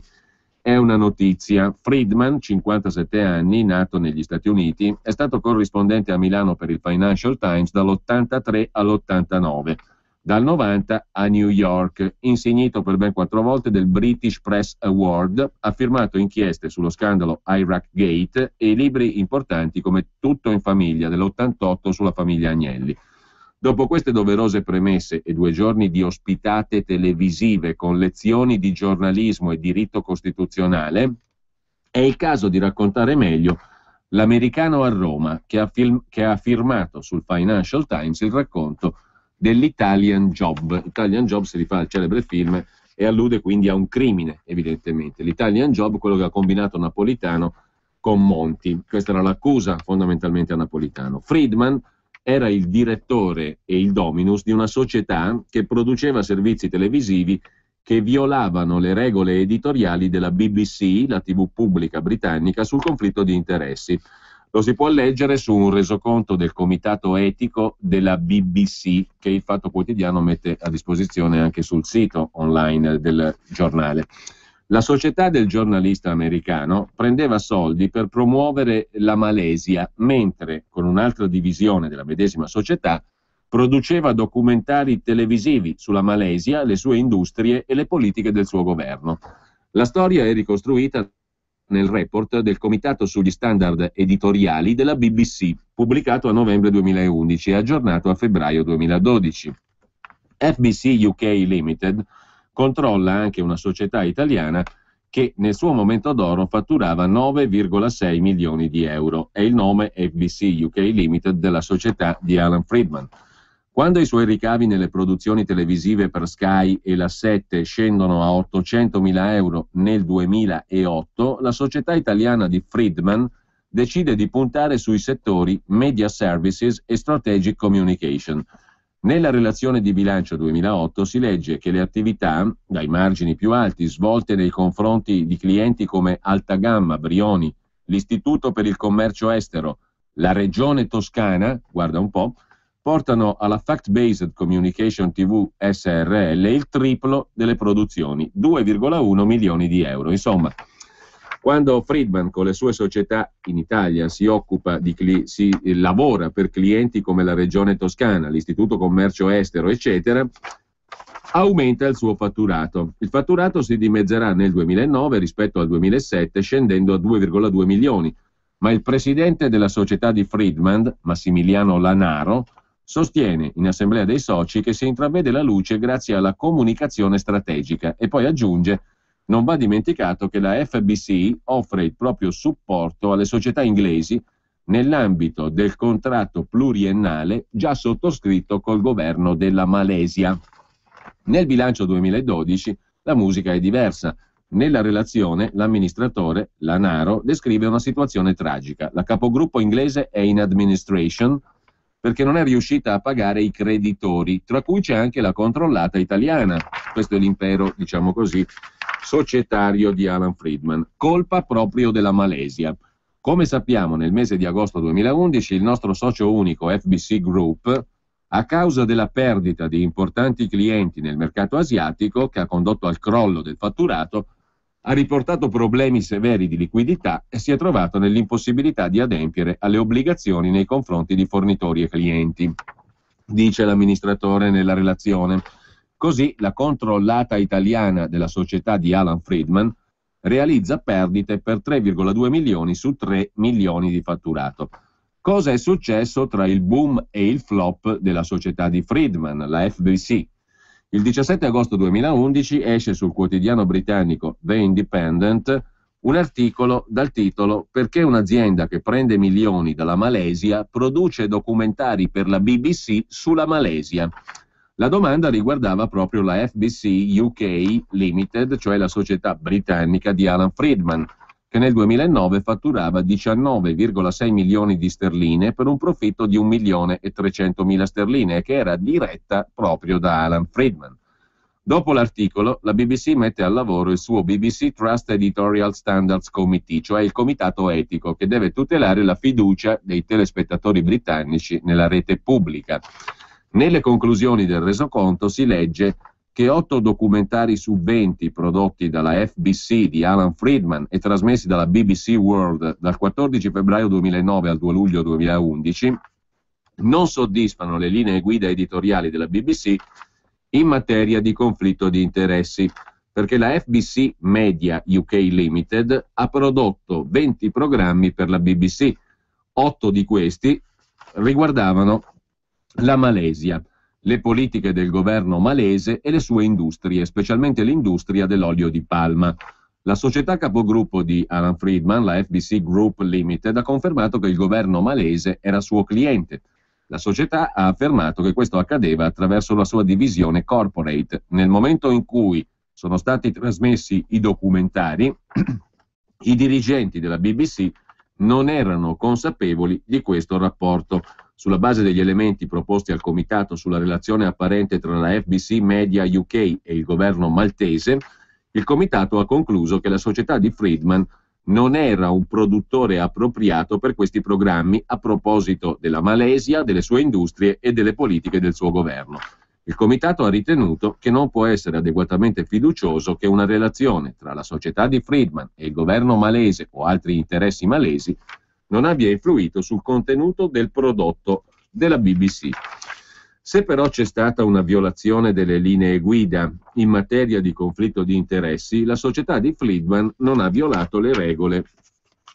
A: è una notizia. Friedman, 57 anni, nato negli Stati Uniti, è stato corrispondente a Milano per il Financial Times dall'83 all'89. Dal 90 a New York, insignito per ben 4 volte del British Press Award, ha firmato inchieste sullo scandalo Iraq Gate e libri importanti come Tutto in famiglia dell'88 sulla famiglia Agnelli. Dopo queste doverose premesse e 2 giorni di ospitate televisive con lezioni di giornalismo e diritto costituzionale, è il caso di raccontare meglio l'americano a Roma che ha firmato sul Financial Times il racconto dell'Italian Job. Italian Job si rifà al celebre film e allude quindi a un crimine, evidentemente. L'Italian Job, quello che ha combinato Napolitano con Monti. Questa era l'accusa fondamentalmente a Napolitano. Friedman era il direttore e il dominus di una società che produceva servizi televisivi che violavano le regole editoriali della BBC, la TV pubblica britannica, sul conflitto di interessi. Lo si può leggere su un resoconto del comitato etico della BBC che il Fatto Quotidiano mette a disposizione anche sul sito online del giornale. La società del giornalista americano prendeva soldi per promuovere la Malesia, mentre con un'altra divisione della medesima società produceva documentari televisivi sulla Malesia, le sue industrie e le politiche del suo governo. La storia è ricostruita nel report del Comitato sugli standard editoriali della BBC, pubblicato a novembre 2011 e aggiornato a febbraio 2012. FBC UK Limited controlla anche una società italiana che nel suo momento d'oro fatturava 9,6 milioni di euro. È il nome FBC UK Limited della società di Alan Friedman. Quando i suoi ricavi nelle produzioni televisive per Sky e la 7 scendono a 800.000 euro nel 2008, la società italiana di Friedman decide di puntare sui settori Media Services e Strategic Communication. Nella relazione di bilancio 2008 si legge che le attività, dai margini più alti, svolte nei confronti di clienti come Altagamma, Brioni, l'Istituto per il Commercio Estero, la Regione Toscana, guarda un po', portano alla Fact-Based Communication TV SRL il triplo delle produzioni, 2,1 milioni di euro. Insomma, quando Friedman con le sue società in Italia si lavora per clienti come la Regione Toscana, l'Istituto Commercio Estero, eccetera, aumenta il suo fatturato. Il fatturato si dimezzerà nel 2009 rispetto al 2007, scendendo a 2,2 milioni. Ma il presidente della società di Friedman, Massimiliano Lanaro, sostiene in assemblea dei soci che si intravede la luce grazie alla comunicazione strategica e poi aggiunge: non va dimenticato che la FBC offre il proprio supporto alle società inglesi nell'ambito del contratto pluriennale già sottoscritto col governo della Malesia. Nel bilancio 2012 la musica è diversa. Nella relazione l'amministratore, Lanaro, descrive una situazione tragica. La capogruppo inglese è in administration perché non è riuscita a pagare i creditori, tra cui c'è anche la controllata italiana. Questo è l'impero, diciamo così, societario di Alan Friedman, colpa proprio della Malesia. Come sappiamo, nel mese di agosto 2011 il nostro socio unico FBC Group, a causa della perdita di importanti clienti nel mercato asiatico, che ha condotto al crollo del fatturato, ha riportato problemi severi di liquidità e si è trovato nell'impossibilità di adempiere alle obbligazioni nei confronti di fornitori e clienti, dice l'amministratore nella relazione. Così la controllata italiana della società di Alan Friedman realizza perdite per 3,2 milioni su 3 milioni di fatturato. Cosa è successo tra il boom e il flop della società di Friedman, la FBC? Il 17 agosto 2011 esce sul quotidiano britannico The Independent un articolo dal titolo «Perché un'azienda che prende milioni dalla Malesia produce documentari per la BBC sulla Malesia». La domanda riguardava proprio la FBC UK Limited, cioè la società britannica di Alan Friedman, che nel 2009 fatturava 19,6 milioni di sterline per un profitto di 1.300.000 sterline e che era diretta proprio da Alan Friedman. Dopo l'articolo, la BBC mette al lavoro il suo BBC Trust Editorial Standards Committee, cioè il comitato etico che deve tutelare la fiducia dei telespettatori britannici nella rete pubblica. Nelle conclusioni del resoconto si legge che 8 documentari su 20 prodotti dalla FBC di Alan Friedman e trasmessi dalla BBC World dal 14 febbraio 2009 al 2 luglio 2011 non soddisfano le linee guida editoriali della BBC in materia di conflitto di interessi, perché la FBC Media UK Limited ha prodotto 20 programmi per la BBC, 8 di questi riguardavano la Malesia, le politiche del governo malese e le sue industrie, specialmente l'industria dell'olio di palma. La società capogruppo di Alan Friedman, la FBC Group Limited, ha confermato che il governo malese era suo cliente. La società ha affermato che questo accadeva attraverso la sua divisione corporate. Nel momento in cui sono stati trasmessi i documentari, i dirigenti della BBC non erano consapevoli di questo rapporto. Sulla base degli elementi proposti al comitato sulla relazione apparente tra la FBC Media UK e il governo maltese, il comitato ha concluso che la società di Friedman non era un produttore appropriato per questi programmi a proposito della Malesia, delle sue industrie e delle politiche del suo governo. Il comitato ha ritenuto che non può essere adeguatamente fiducioso che una relazione tra la società di Friedman e il governo malese o altri interessi malesi non abbia influito sul contenuto del prodotto della BBC. Se però c'è stata una violazione delle linee guida in materia di conflitto di interessi, la società di Friedman non ha violato le regole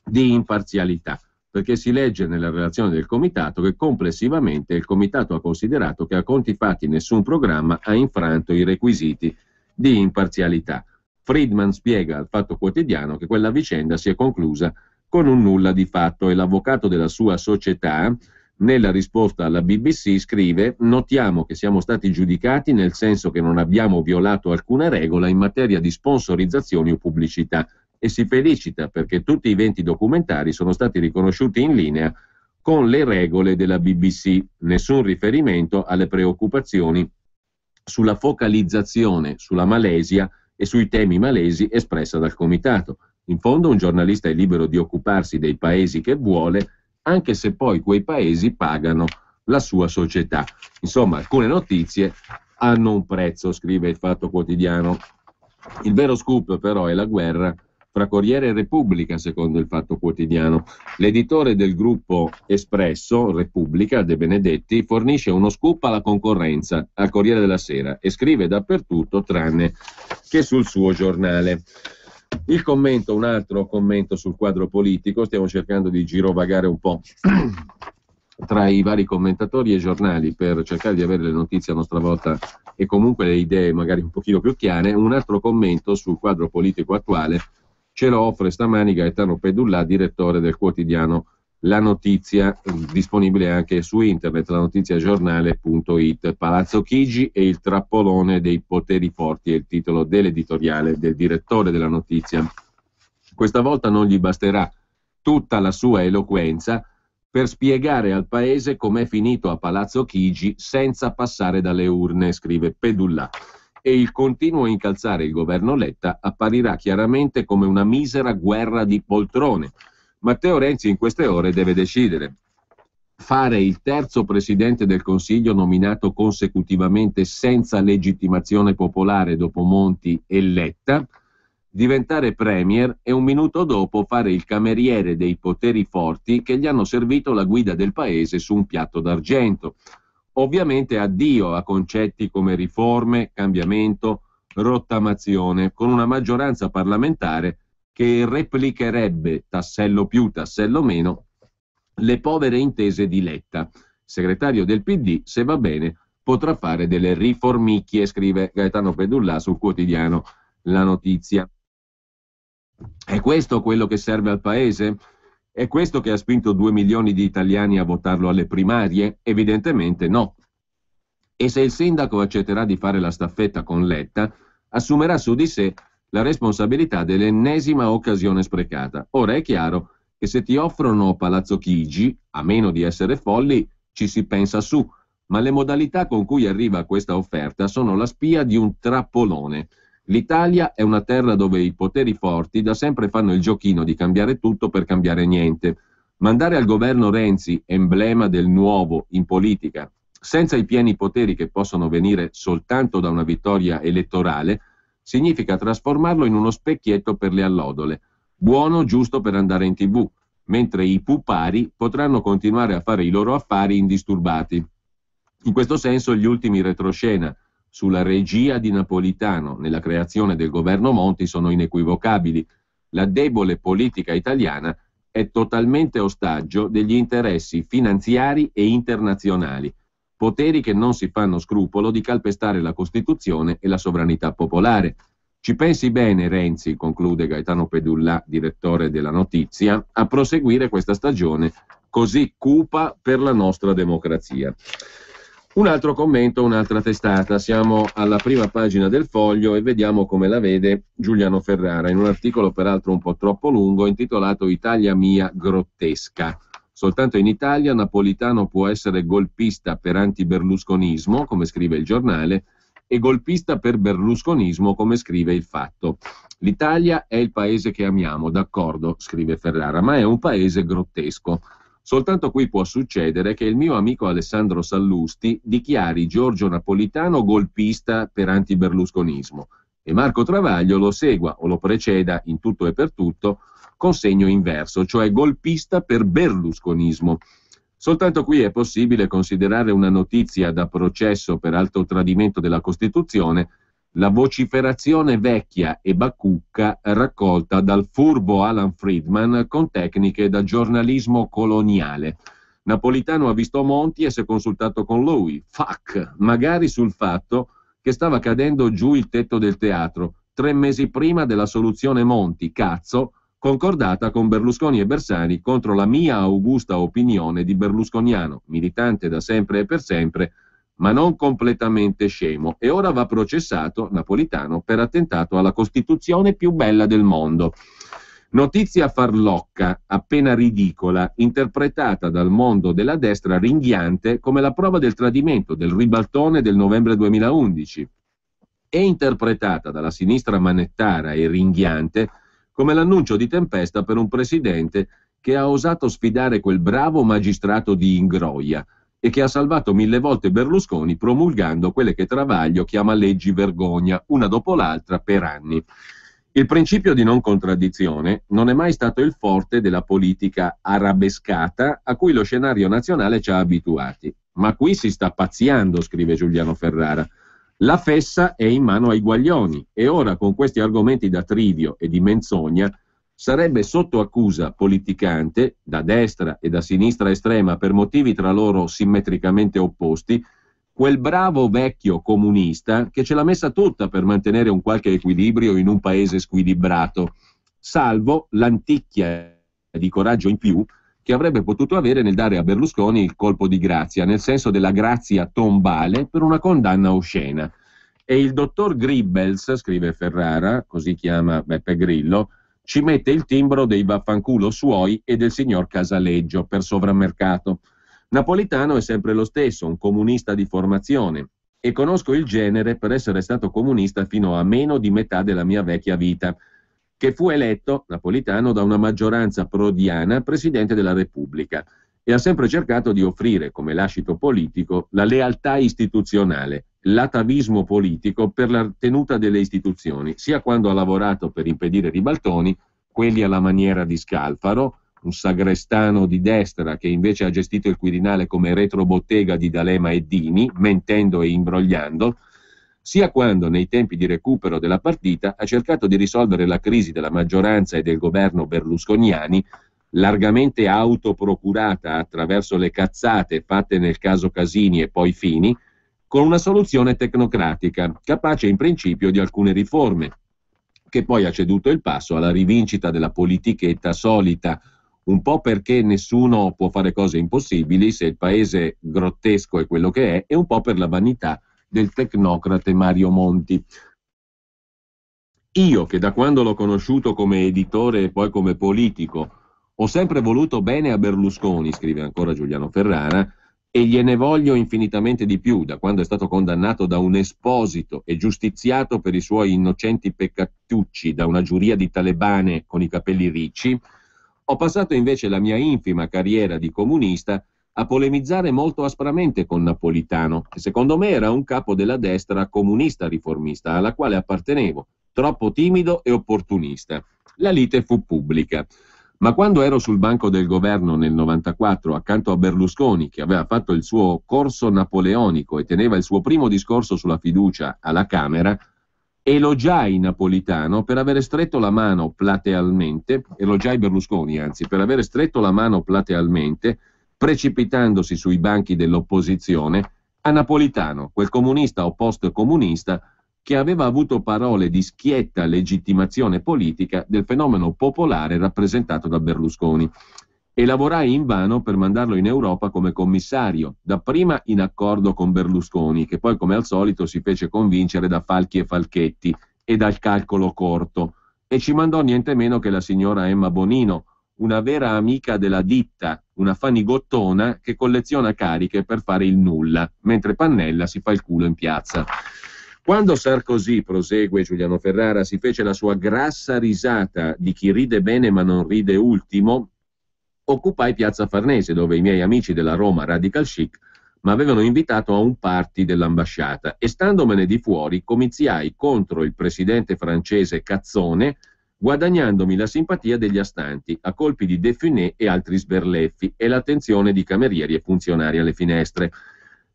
A: di imparzialità, perché si legge nella relazione del comitato che complessivamente il comitato ha considerato che a conti fatti nessun programma ha infranto i requisiti di imparzialità. Friedman spiega al Fatto Quotidiano che quella vicenda si è conclusa con un nulla di fatto e l'avvocato della sua società nella risposta alla BBC scrive: notiamo che siamo stati giudicati nel senso che non abbiamo violato alcuna regola in materia di sponsorizzazioni o pubblicità e si felicita perché tutti i 20 documentari sono stati riconosciuti in linea con le regole della BBC, nessun riferimento alle preoccupazioni sulla focalizzazione sulla Malesia e sui temi malesi espressa dal comitato. In fondo un giornalista è libero di occuparsi dei paesi che vuole, anche se poi quei paesi pagano la sua società. Insomma, alcune notizie hanno un prezzo, scrive il Fatto Quotidiano. Il vero scoop però è la guerra fra Corriere e Repubblica, secondo il Fatto Quotidiano. L'editore del gruppo Espresso, Repubblica, De Benedetti, fornisce uno scoop alla concorrenza, al Corriere della Sera, e scrive dappertutto tranne che sul suo giornale. Il commento, un altro commento sul quadro politico, stiamo cercando di girovagare un po' tra i vari commentatori e giornali per cercare di avere le notizie a nostra volta e comunque le idee magari un pochino più chiare. Un altro commento sul quadro politico attuale ce lo offre stamani Gaetano Pedullà, direttore del quotidiano La Notizia, disponibile anche su internet, lanotiziagiornale.it. Palazzo Chigi e il trappolone dei poteri forti è il titolo dell'editoriale del direttore della Notizia. Questa volta non gli basterà tutta la sua eloquenza per spiegare al paese com'è finito a Palazzo Chigi senza passare dalle urne, scrive Pedullà. E il continuo incalzare il governo Letta apparirà chiaramente come una misera guerra di poltrone. Matteo Renzi in queste ore deve decidere: fare il terzo presidente del Consiglio nominato consecutivamente senza legittimazione popolare dopo Monti e Letta, diventare premier e un minuto dopo fare il cameriere dei poteri forti che gli hanno servito la guida del paese su un piatto d'argento. Ovviamente addio a concetti come riforme, cambiamento, rottamazione, con una maggioranza parlamentare che replicherebbe, tassello più, tassello meno, le povere intese di Letta. Segretario del PD, se va bene, potrà fare delle riformicchie, scrive Gaetano Pedullà sul quotidiano La Notizia. È questo quello che serve al Paese? È questo che ha spinto 2 milioni di italiani a votarlo alle primarie? Evidentemente no. E se il sindaco accetterà di fare la staffetta con Letta, assumerà su di sé la responsabilità dell'ennesima occasione sprecata. Ora è chiaro che se ti offrono Palazzo Chigi, a meno di essere folli, ci si pensa su, ma le modalità con cui arriva questa offerta sono la spia di un trappolone. L'Italia è una terra dove i poteri forti da sempre fanno il giochino di cambiare tutto per cambiare niente. Mandare al governo Renzi, emblema del nuovo in politica, senza i pieni poteri che possono venire soltanto da una vittoria elettorale, significa trasformarlo in uno specchietto per le allodole, buono giusto per andare in TV, mentre i pupari potranno continuare a fare i loro affari indisturbati. In questo senso gli ultimi retroscena sulla regia di Napolitano nella creazione del governo Monti sono inequivocabili. La debole politica italiana è totalmente ostaggio degli interessi finanziari e internazionali, poteri che non si fanno scrupolo di calpestare la Costituzione e la sovranità popolare. Ci pensi bene Renzi, conclude Gaetano Pedullà, direttore della Notizia, a proseguire questa stagione così cupa per la nostra democrazia. Un altro commento, un'altra testata. Siamo alla prima pagina del Foglio e vediamo come la vede Giuliano Ferrara in un articolo peraltro un po' troppo lungo intitolato Italia mia grottesca. Soltanto in Italia Napolitano può essere golpista per anti-berlusconismo, come scrive il giornale, e golpista per berlusconismo, come scrive il Fatto. L'Italia è il paese che amiamo, d'accordo, scrive Ferrara, ma è un paese grottesco. Soltanto qui può succedere che il mio amico Alessandro Sallusti dichiari Giorgio Napolitano golpista per anti-berlusconismo e Marco Travaglio lo segua o lo preceda in tutto e per tutto con segno inverso, cioè golpista per berlusconismo. Soltanto qui è possibile considerare una notizia da processo per alto tradimento della Costituzione la vociferazione vecchia e bacucca raccolta dal furbo Alan Friedman con tecniche da giornalismo coloniale. Napolitano ha visto Monti e si è consultato con lui. Fuck! Magari sul fatto che stava cadendo giù il tetto del teatro 3 mesi prima della soluzione Monti, cazzo, concordata con Berlusconi e Bersani contro la mia augusta opinione di berlusconiano, militante da sempre e per sempre, ma non completamente scemo, e ora va processato Napolitano per attentato alla Costituzione più bella del mondo. Notizia farlocca, appena ridicola, interpretata dal mondo della destra ringhiante come la prova del tradimento, del ribaltone del novembre 2011, e interpretata dalla sinistra manettara e ringhiante come l'annuncio di tempesta per un presidente che ha osato sfidare quel bravo magistrato di Ingroia e che ha salvato 1000 volte Berlusconi promulgando quelle che Travaglio chiama leggi vergogna, una dopo l'altra per anni. Il principio di non contraddizione non è mai stato il forte della politica arabescata a cui lo scenario nazionale ci ha abituati. Ma qui si sta pazziando, scrive Giuliano Ferrara. La fessa è in mano ai guaglioni e ora con questi argomenti da trivio e di menzogna sarebbe sotto accusa politicante, da destra e da sinistra estrema per motivi tra loro simmetricamente opposti, quel bravo vecchio comunista che ce l'ha messa tutta per mantenere un qualche equilibrio in un paese squilibrato, salvo l'anticchia di coraggio in più che avrebbe potuto avere nel dare a Berlusconi il colpo di grazia, nel senso della grazia tombale per una condanna oscena. E il dottor Gribbels, scrive Ferrara, così chiama Beppe Grillo, ci mette il timbro dei vaffanculo suoi e del signor Casaleggio per sovrammercato. Napolitano è sempre lo stesso, un comunista di formazione, e conosco il genere per essere stato comunista fino a meno di metà della mia vecchia vita, che fu eletto, Napolitano, da una maggioranza prodiana presidente della Repubblica e ha sempre cercato di offrire come lascito politico la lealtà istituzionale, l'atavismo politico per la tenuta delle istituzioni, sia quando ha lavorato per impedire ribaltoni, quelli alla maniera di Scalfaro, un sagrestano di destra che invece ha gestito il Quirinale come retrobottega di D'Alema e Dini, mentendo e imbrogliando, sia quando nei tempi di recupero della partita ha cercato di risolvere la crisi della maggioranza e del governo berlusconiani, largamente autoprocurata attraverso le cazzate fatte nel caso Casini e poi Fini, con una soluzione tecnocratica, capace in principio di alcune riforme, che poi ha ceduto il passo alla rivincita della politichetta solita, un po' perché nessuno può fare cose impossibili se il paese grottesco è quello che è, e un po' per la vanità del tecnocrate Mario Monti. Io, che da quando l'ho conosciuto come editore e poi come politico, ho sempre voluto bene a Berlusconi, scrive ancora Giuliano Ferrara, e gliene voglio infinitamente di più da quando è stato condannato da un esposito e giustiziato per i suoi innocenti peccatucci da una giuria di talebane con i capelli ricci, ho passato invece la mia infima carriera di comunista a polemizzare molto aspramente con Napolitano, che secondo me era un capo della destra comunista riformista, alla quale appartenevo, troppo timido e opportunista. La lite fu pubblica. Ma quando ero sul banco del governo nel 94 accanto a Berlusconi, che aveva fatto il suo corso napoleonico e teneva il suo primo discorso sulla fiducia alla Camera, elogiai Napolitano per avere stretto la mano platealmente, elogiai Berlusconi anzi, per avere stretto la mano platealmente, precipitandosi sui banchi dell'opposizione, a Napolitano, quel comunista o post-comunista che aveva avuto parole di schietta legittimazione politica del fenomeno popolare rappresentato da Berlusconi. E lavorai invano per mandarlo in Europa come commissario, dapprima in accordo con Berlusconi, che poi come al solito si fece convincere da Falchi e Falchetti e dal calcolo corto, e ci mandò niente meno che la signora Emma Bonino, una vera amica della ditta, una fanigottona che colleziona cariche per fare il nulla, mentre Pannella si fa il culo in piazza. Quando Sarkozy, prosegue Giuliano Ferrara, si fece la sua grassa risata di chi ride bene ma non ride ultimo, occupai Piazza Farnese, dove i miei amici della Roma Radical Chic mi avevano invitato a un party dell'ambasciata e standomene di fuori comiziai contro il presidente francese Cazzone, guadagnandomi la simpatia degli astanti a colpi di défilé e altri sberleffi e l'attenzione di camerieri e funzionari alle finestre.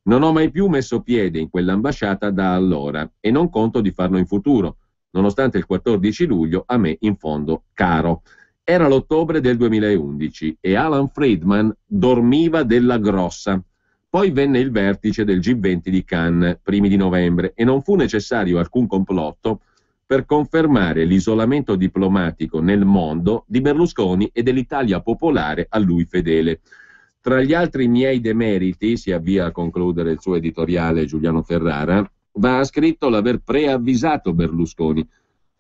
A: Non ho mai più messo piede in quell'ambasciata da allora e non conto di farlo in futuro, nonostante il 14 luglio a me in fondo caro. Era l'ottobre del 2011 e Alan Friedman dormiva della grossa. Poi venne il vertice del G20 di Cannes, primi di novembre, e non fu necessario alcun complotto per confermare l'isolamento diplomatico nel mondo di Berlusconi e dell'Italia popolare a lui fedele. Tra gli altri miei demeriti, si avvia a concludere il suo editoriale Giuliano Ferrara, va scritto l'aver preavvisato Berlusconi,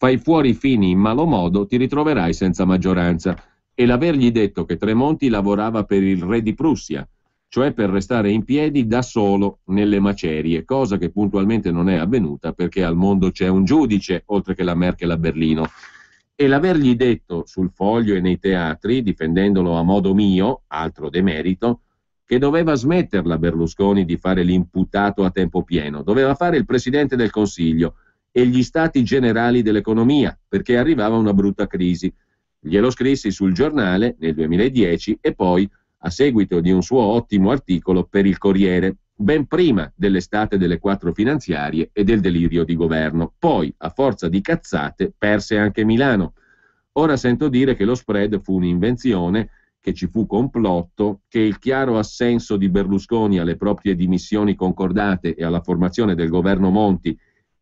A: Fai fuori Fini in malo modo, ti ritroverai senza maggioranza. E l'avergli detto che Tremonti lavorava per il re di Prussia, cioè per restare in piedi da solo nelle macerie, cosa che puntualmente non è avvenuta perché al mondo c'è un giudice, oltre che la Merkel a Berlino. E l'avergli detto sul Foglio e nei teatri, difendendolo a modo mio, altro demerito, che doveva smetterla Berlusconi di fare l'imputato a tempo pieno, doveva fare il Presidente del Consiglio e gli stati generali dell'economia, perché arrivava una brutta crisi. Glielo scrissi sul Giornale nel 2010 e poi a seguito di un suo ottimo articolo per il Corriere, ben prima dell'estate delle 4 finanziarie e del delirio di governo. Poi, a forza di cazzate, perse anche Milano. Ora sento dire che lo spread fu un'invenzione, che ci fu complotto, che il chiaro assenso di Berlusconi alle proprie dimissioni concordate e alla formazione del governo Monti,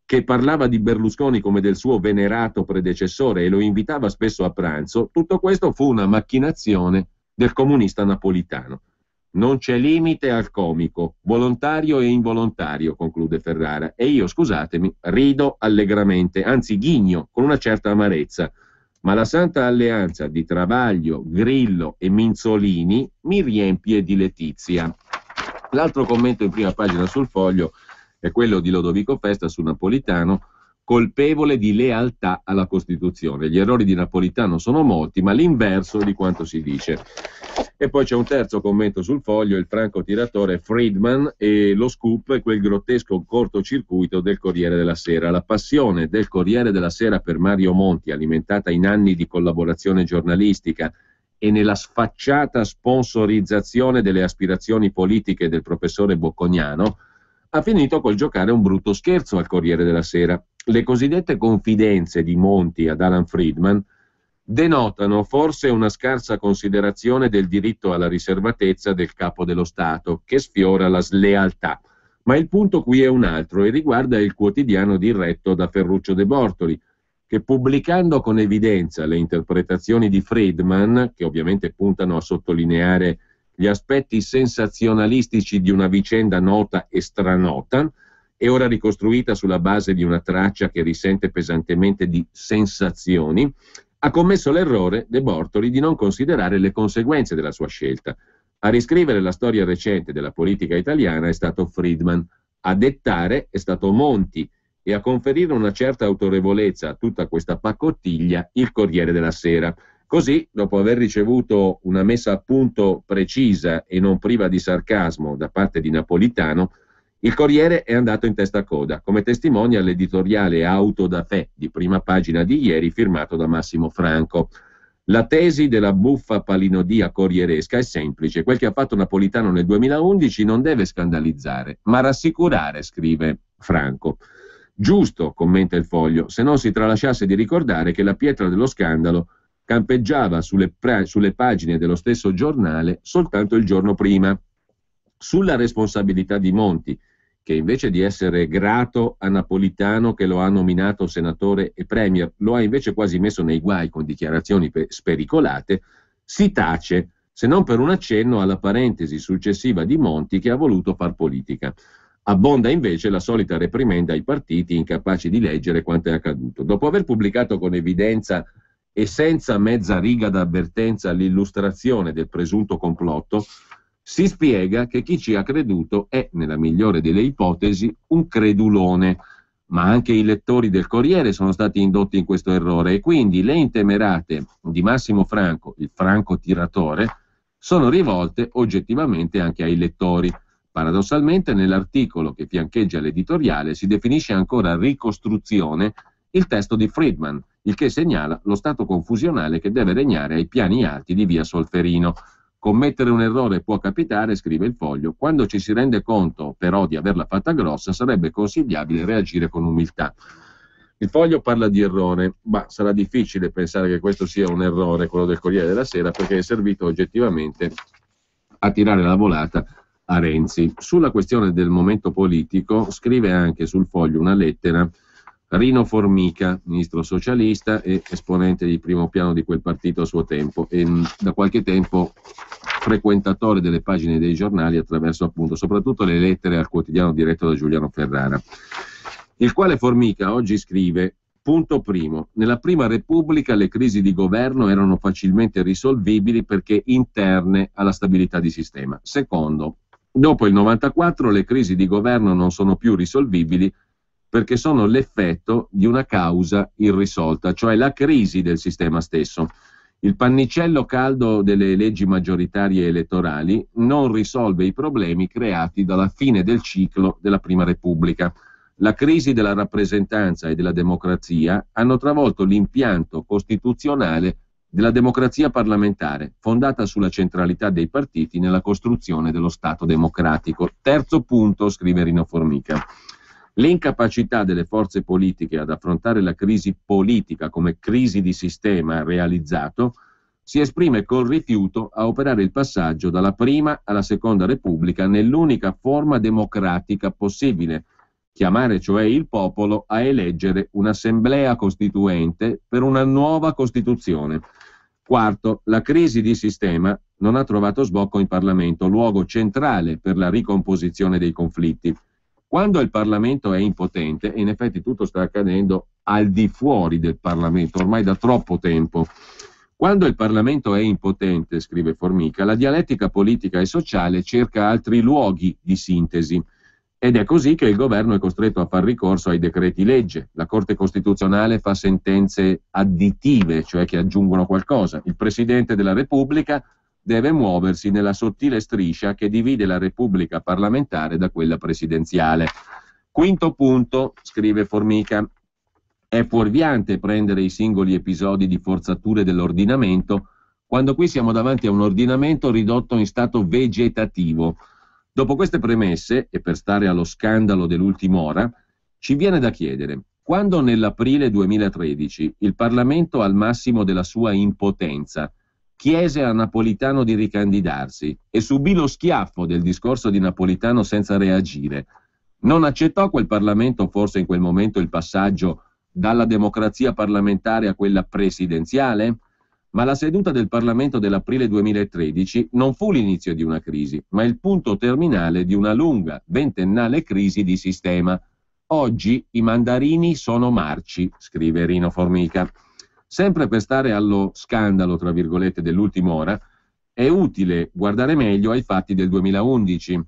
A: che parlava di Berlusconi come del suo venerato predecessore e lo invitava spesso a pranzo, tutto questo fu una macchinazione del comunista napolitano. Non c'è limite al comico, volontario e involontario, conclude Ferrara, e io, scusatemi, rido allegramente, anzi ghigno con una certa amarezza, ma la santa alleanza di Travaglio, Grillo e Minzolini mi riempie di letizia. L'altro commento in prima pagina sul Foglio è quello di Lodovico Festa su Napolitano, colpevole di lealtà alla Costituzione. Gli errori di Napolitano sono molti, ma l'inverso di quanto si dice. E poi c'è un terzo commento sul Foglio, il francotiratore Friedman e lo scoop è quel grottesco cortocircuito del Corriere della Sera. La passione del Corriere della Sera per Mario Monti, alimentata in anni di collaborazione giornalistica e nella sfacciata sponsorizzazione delle aspirazioni politiche del professore Boccognano, ha finito col giocare un brutto scherzo al Corriere della Sera. Le cosiddette confidenze di Monti ad Alan Friedman denotano forse una scarsa considerazione del diritto alla riservatezza del capo dello Stato, che sfiora la slealtà. Ma il punto qui è un altro e riguarda il quotidiano diretto da Ferruccio De Bortoli, che pubblicando con evidenza le interpretazioni di Friedman, che ovviamente puntano a sottolineare gli aspetti sensazionalistici di una vicenda nota e stranota, e ora ricostruita sulla base di una traccia che risente pesantemente di sensazioni, ha commesso l'errore, De Bortoli, di non considerare le conseguenze della sua scelta. A riscrivere la storia recente della politica italiana è stato Friedman, a dettare è stato Monti e a conferire una certa autorevolezza a tutta questa pacottiglia il Corriere della Sera. Così, dopo aver ricevuto una messa a punto precisa e non priva di sarcasmo da parte di Napolitano, il Corriere è andato in testa a coda, come testimonia l'editoriale Auto da Fè di prima pagina di ieri firmato da Massimo Franco. La tesi della buffa palinodia corrieresca è semplice: quel che ha fatto Napolitano nel 2011 non deve scandalizzare, ma rassicurare, scrive Franco. Giusto, commenta il Foglio, se non si tralasciasse di ricordare che la pietra dello scandalo campeggiava sulle pagine dello stesso giornale soltanto il giorno prima. Sulla responsabilità di Monti, che invece di essere grato a Napolitano che lo ha nominato senatore e premier, lo ha invece quasi messo nei guai con dichiarazioni spericolate, si tace, se non per un accenno alla parentesi successiva di Monti che ha voluto far politica. Abbonda invece la solita reprimenda ai partiti incapaci di leggere quanto è accaduto. Dopo aver pubblicato con evidenza e senza mezza riga d'avvertenza l'illustrazione del presunto complotto, si spiega che chi ci ha creduto è, nella migliore delle ipotesi, un credulone, ma anche i lettori del Corriere sono stati indotti in questo errore e quindi le intemerate di Massimo Franco, il francotiratore, sono rivolte oggettivamente anche ai lettori. Paradossalmente, nell'articolo che fiancheggia l'editoriale si definisce ancora ricostruzione il testo di Friedman, il che segnala lo stato confusionale che deve regnare ai piani alti di via Solferino. Commettere un errore può capitare, scrive il Foglio, quando ci si rende conto però di averla fatta grossa sarebbe consigliabile reagire con umiltà. Il Foglio parla di errore, ma sarà difficile pensare che questo sia un errore, quello del Corriere della Sera, perché è servito oggettivamente a tirare la volata a Renzi. Sulla questione del momento politico scrive anche sul Foglio una lettera Rino Formica, ministro socialista e esponente di primo piano di quel partito a suo tempo, e da qualche tempo frequentatore delle pagine dei giornali attraverso appunto soprattutto le lettere al quotidiano diretto da Giuliano Ferrara, il quale Formica oggi scrive: Punto primo. Nella Prima Repubblica le crisi di governo erano facilmente risolvibili perché interne alla stabilità di sistema. Secondo, dopo il 94 le crisi di governo non sono più risolvibili perché sono l'effetto di una causa irrisolta, cioè la crisi del sistema stesso. Il pannicello caldo delle leggi maggioritarie elettorali non risolve i problemi creati dalla fine del ciclo della Prima Repubblica. La crisi della rappresentanza e della democrazia hanno travolto l'impianto costituzionale della democrazia parlamentare, fondata sulla centralità dei partiti nella costruzione dello Stato democratico. Terzo punto, scrive Rino Formica. L'incapacità delle forze politiche ad affrontare la crisi politica come crisi di sistema realizzato si esprime col rifiuto a operare il passaggio dalla Prima alla Seconda Repubblica nell'unica forma democratica possibile, chiamare cioè il popolo a eleggere un'assemblea costituente per una nuova Costituzione. Quarto, la crisi di sistema non ha trovato sbocco in Parlamento, luogo centrale per la ricomposizione dei conflitti. Quando il Parlamento è impotente, e in effetti tutto sta accadendo al di fuori del Parlamento, ormai da troppo tempo, quando il Parlamento è impotente, scrive Formica, la dialettica politica e sociale cerca altri luoghi di sintesi. Ed è così che il governo è costretto a far ricorso ai decreti legge. La Corte Costituzionale fa sentenze additive, cioè che aggiungono qualcosa. Il Presidente della Repubblica deve muoversi nella sottile striscia che divide la Repubblica parlamentare da quella presidenziale. Quinto punto, scrive Formica, è fuorviante prendere i singoli episodi di forzature dell'ordinamento quando qui siamo davanti a un ordinamento ridotto in stato vegetativo. Dopo queste premesse, e per stare allo scandalo dell'ultima ora, ci viene da chiedere, quando nell'aprile 2013 il Parlamento al massimo della sua impotenza chiese a Napolitano di ricandidarsi e subì lo schiaffo del discorso di Napolitano senza reagire, non accettò quel Parlamento forse in quel momento il passaggio dalla democrazia parlamentare a quella presidenziale? Ma la seduta del Parlamento dell'aprile 2013 non fu l'inizio di una crisi, ma il punto terminale di una lunga, ventennale crisi di sistema. Oggi i mandarini sono marci, scrive Rino Formica. Sempre per stare allo scandalo, tra virgolette, dell'ultima ora, è utile guardare meglio ai fatti del 2011.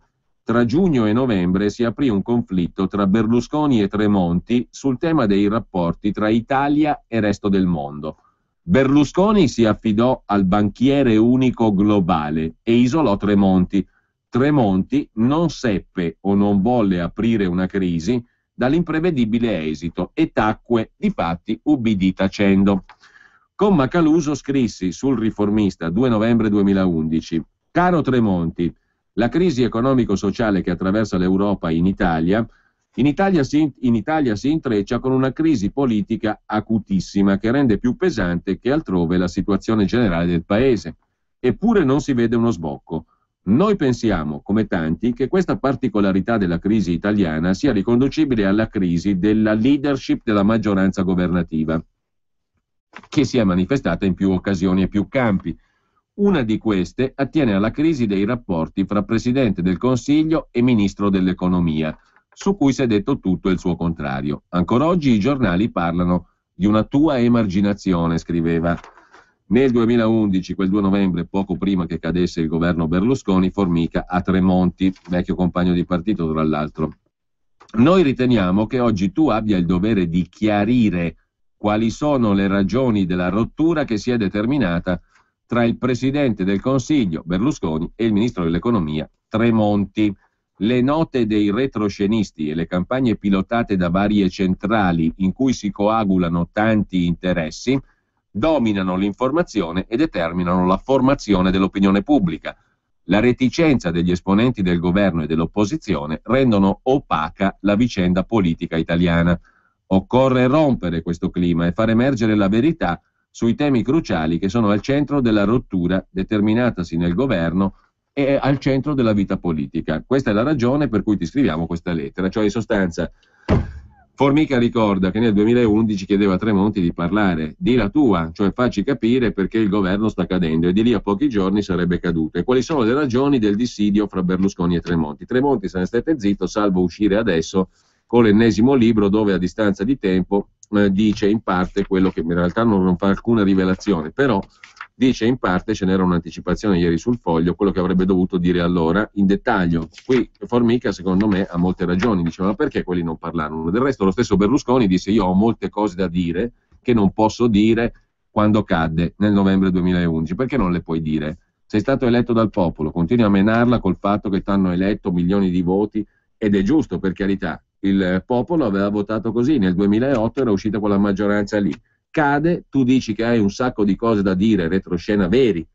A: Tra giugno e novembre si aprì un conflitto tra Berlusconi e Tremonti sul tema dei rapporti tra Italia e resto del mondo. Berlusconi si affidò al banchiere unico globale e isolò Tremonti. Tremonti non seppe o non volle aprire una crisi dall'imprevedibile esito e tacque, difatti ubbidì tacendo. Con Macaluso scrissi sul Riformista 2 novembre 2011: caro Tremonti, la crisi economico-sociale che attraversa l'Europa in Italia si intreccia con una crisi politica acutissima che rende più pesante che altrove la situazione generale del Paese. Eppure non si vede uno sbocco. Noi pensiamo, come tanti, che questa particolarità della crisi italiana sia riconducibile alla crisi della leadership della maggioranza governativa, che si è manifestata in più occasioni e più campi. Una di queste attiene alla crisi dei rapporti fra Presidente del Consiglio e Ministro dell'Economia, su cui si è detto tutto il suo contrario. Ancora oggi i giornali parlano di una tua emarginazione, scriveva. Nel 2011, quel 2 novembre, poco prima che cadesse il governo Berlusconi, Formica a Tremonti, vecchio compagno di partito tra l'altro. Noi riteniamo che oggi tu abbia il dovere di chiarire quali sono le ragioni della rottura che si è determinata tra il Presidente del Consiglio, Berlusconi, e il Ministro dell'Economia, Tremonti. Le note dei retroscenisti e le campagne pilotate da varie centrali in cui si coagulano tanti interessi dominano l'informazione e determinano la formazione dell'opinione pubblica. La reticenza degli esponenti del governo e dell'opposizione rendono opaca la vicenda politica italiana. Occorre rompere questo clima e far emergere la verità sui temi cruciali che sono al centro della rottura determinatasi nel governo e al centro della vita politica. Questa è la ragione per cui ti scriviamo questa lettera, cioè in sostanza Formica ricorda che nel 2011 chiedeva a Tremonti di parlare, di la tua, cioè facci capire perché il governo sta cadendo, e di lì a pochi giorni sarebbe caduto. E quali sono le ragioni del dissidio fra Berlusconi e Tremonti? Tremonti se ne stette zitto, salvo uscire adesso con l'ennesimo libro dove a distanza di tempo dice in parte quello che in realtà non fa alcuna rivelazione, però dice in parte, ce n'era un'anticipazione ieri sul Foglio, quello che avrebbe dovuto dire allora in dettaglio. Qui Formica secondo me ha molte ragioni, diceva ma perché quelli non parlarono? Del resto lo stesso Berlusconi disse io ho molte cose da dire che non posso dire quando cadde nel novembre 2011, perché non le puoi dire? Sei stato eletto dal popolo, continui a menarla col fatto che ti hanno eletto milioni di voti, ed è giusto, per carità, il popolo aveva votato così, nel 2008 era uscita quella maggioranza lì, cade, tu dici che hai un sacco di cose da dire, retroscena veri,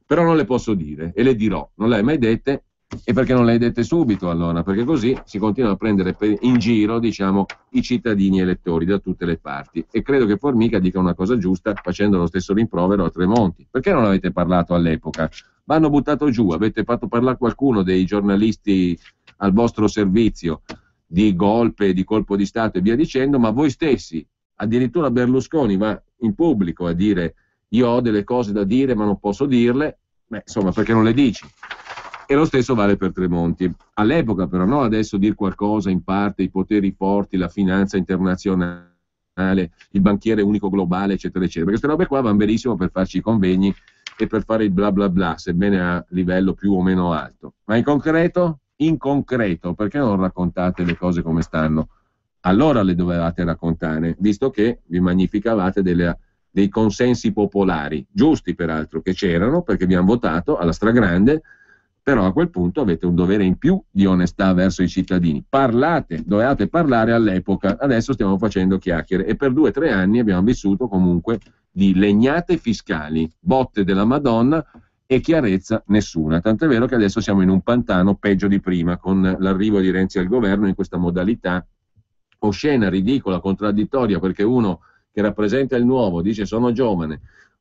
A: però non le posso dire e le dirò, non le hai mai dette, e perché non le hai dette subito allora? Perché così si continuano a prendere in giro, diciamo, i cittadini elettori da tutte le parti, e credo che Formica dica una cosa giusta facendo lo stesso rimprovero a Tremonti. Perché non avete parlato all'epoca? Vanno buttato giù, avete fatto parlare qualcuno dei giornalisti al vostro servizio di golpe, di colpo di Stato e via dicendo, ma voi stessi, addirittura Berlusconi va in pubblico a dire io ho delle cose da dire ma non posso dirle, insomma perché non le dici? E lo stesso vale per Tremonti. All'epoca però, no adesso dir qualcosa in parte, i poteri forti, la finanza internazionale, il banchiere unico globale, eccetera, eccetera. Perché queste robe qua vanno benissimo per farci i convegni e per fare il bla bla bla, sebbene a livello più o meno alto. Ma in concreto? In concreto, perché non raccontate le cose come stanno? Allora le dovevate raccontare, visto che vi magnificavate dei consensi popolari, giusti peraltro, che c'erano, perché vi hanno votato alla stragrande. Però a quel punto avete un dovere in più di onestà verso i cittadini. Parlate, dovevate parlare all'epoca, adesso stiamo facendo chiacchiere e per 2 o 3 anni abbiamo vissuto comunque di legnate fiscali, botte della Madonna e chiarezza nessuna. Tant'è vero che adesso siamo in un pantano peggio di prima, con l'arrivo di Renzi al governo in questa modalità oscena, ridicola, contraddittoria, perché uno che rappresenta il nuovo dice sono giovane,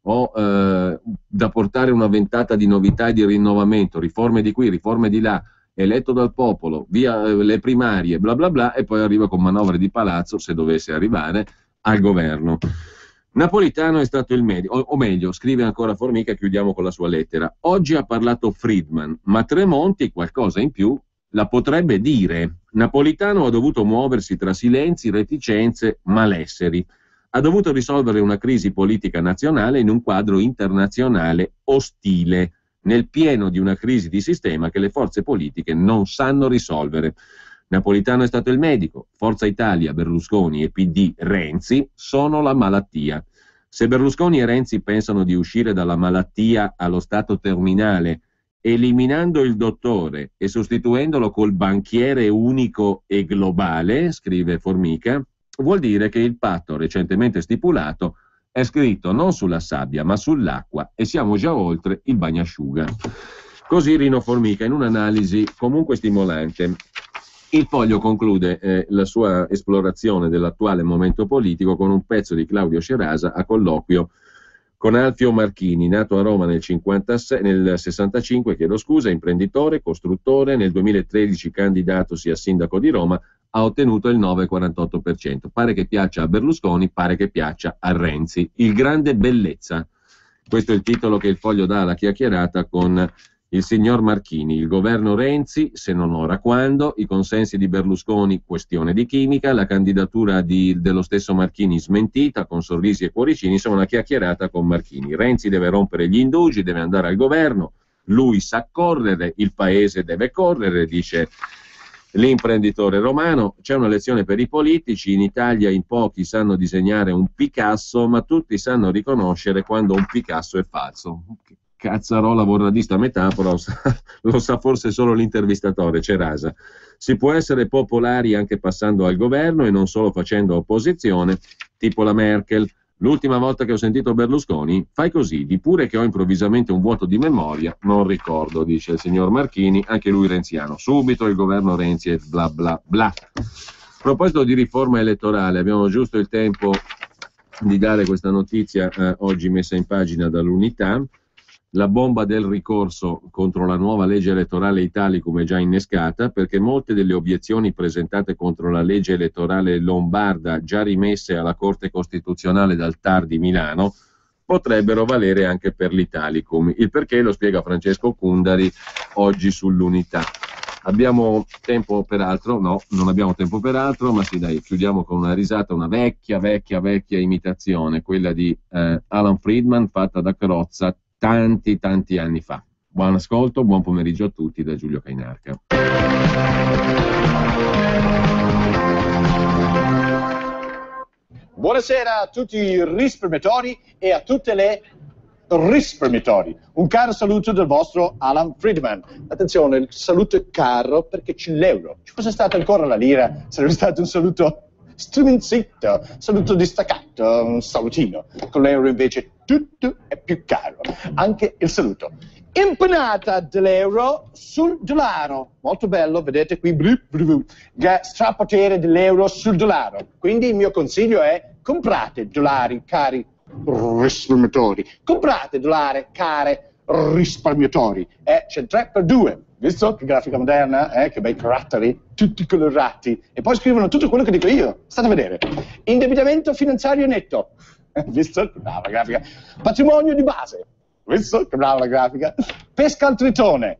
A: ho da portare una ventata di novità e di rinnovamento, riforme di qui, riforme di là, eletto dal popolo, via le primarie, bla bla bla, e poi arriva con manovre di palazzo, se dovesse arrivare, al governo. Napolitano è stato il medico, o meglio, scrive ancora Formica, chiudiamo con la sua lettera. Oggi ha parlato Friedman, ma Tremonti qualcosa in più la potrebbe dire. Napolitano ha dovuto muoversi tra silenzi, reticenze, malesseri. Ha dovuto risolvere una crisi politica nazionale in un quadro internazionale ostile, nel pieno di una crisi di sistema che le forze politiche non sanno risolvere. Napolitano è stato il medico, Forza Italia, Berlusconi e PD Renzi sono la malattia. Se Berlusconi e Renzi pensano di uscire dalla malattia allo stato terminale, eliminando il dottore e sostituendolo col banchiere unico e globale, scrive Formica, vuol dire che il patto recentemente stipulato è scritto non sulla sabbia ma sull'acqua e siamo già oltre il bagnasciuga. Così Rino Formica in un'analisi comunque stimolante. Il Foglio conclude la sua esplorazione dell'attuale momento politico con un pezzo di Claudio Cerasa a colloquio con Alfio Marchini, nato a Roma nel 65, imprenditore, costruttore, nel 2013 candidatosi a sindaco di Roma, ha ottenuto il 9,48%. Pare che piaccia a Berlusconi, pare che piaccia a Renzi. Il grande bellezza. Questo è il titolo che il Foglio dà alla chiacchierata con il signor Marchini. Il governo Renzi, se non ora quando, i consensi di Berlusconi, questione di chimica, la candidatura dello stesso Marchini smentita con sorrisi e cuoricini, insomma una chiacchierata con Marchini. Renzi deve rompere gli indugi, deve andare al governo, lui sa correre, il paese deve correre, dice l'imprenditore romano. C'è una lezione per i politici, in Italia in pochi sanno disegnare un Picasso, ma tutti sanno riconoscere quando un Picasso è falso. Cazzarola vorradista metafora, lo sa forse solo l'intervistatore Cerasa. Si può essere popolari anche passando al governo e non solo facendo opposizione, tipo la Merkel. L'ultima volta che ho sentito Berlusconi, fai così, di pure che ho improvvisamente un vuoto di memoria, non ricordo, dice il signor Marchini, anche lui renziano. Subito il governo Renzi e bla bla bla. A proposito di riforma elettorale, abbiamo giusto il tempo di dare questa notizia oggi messa in pagina dall'Unità. La bomba del ricorso contro la nuova legge elettorale Italicum è già innescata, perché molte delle obiezioni presentate contro la legge elettorale lombarda, già rimesse alla Corte Costituzionale dal TAR di Milano, potrebbero valere anche per l'Italicum. Il perché lo spiega Francesco Cundari oggi sull'Unità. Abbiamo tempo per altro? No, non abbiamo tempo per altro, ma sì, dai, chiudiamo con una risata, una vecchia imitazione, quella di Alan Friedman, fatta da Crozza tanti anni fa. Buon ascolto, buon pomeriggio a tutti da Giulio Cainarca.
J: Buonasera a tutti i risparmiatori e a tutte le risparmiatori. Un caro saluto del vostro Alan Friedman. Attenzione, il saluto è caro perché c'è l'euro. Ci fosse stata ancora la lira, sarebbe stato un saluto struminzito, saluto distaccato, un salutino. Con l'euro invece tutto è più caro, anche il saluto. Impanata dell'euro sul dollaro. Molto bello, vedete qui, strapotere dell'euro sul dollaro. Quindi il mio consiglio è: comprate dollari, cari risparmiatori. Comprate dollari, care risparmiatori. C'è 3x2. Visto che grafica moderna? Che bei caratteri, tutti colorati. E poi scrivono tutto quello che dico io. State a vedere. Indebitamento finanziario netto. Visto? Brava grafica. Patrimonio di base. Visto? Che brava la grafica. Pesca al tritone.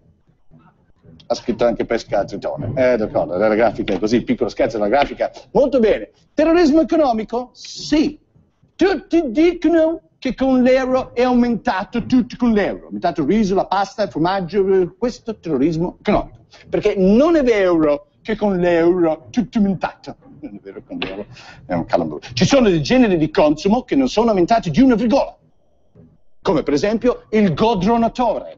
J: Ha scritto anche pesca al tritone. D'accordo, la grafica è così, piccolo scherzo della grafica. Molto bene. Terrorismo economico? Sì. Tutti dicono che con l'euro è aumentato, tutti con l'euro. È aumentato il riso, la pasta, il formaggio, questo è terrorismo economico. Perché non è vero che con l'euro tutto è aumentato. Non è vero che con l'euro è un calambro. Ci sono dei generi di consumo che non sono aumentati di una virgola. Come per esempio il godronatore.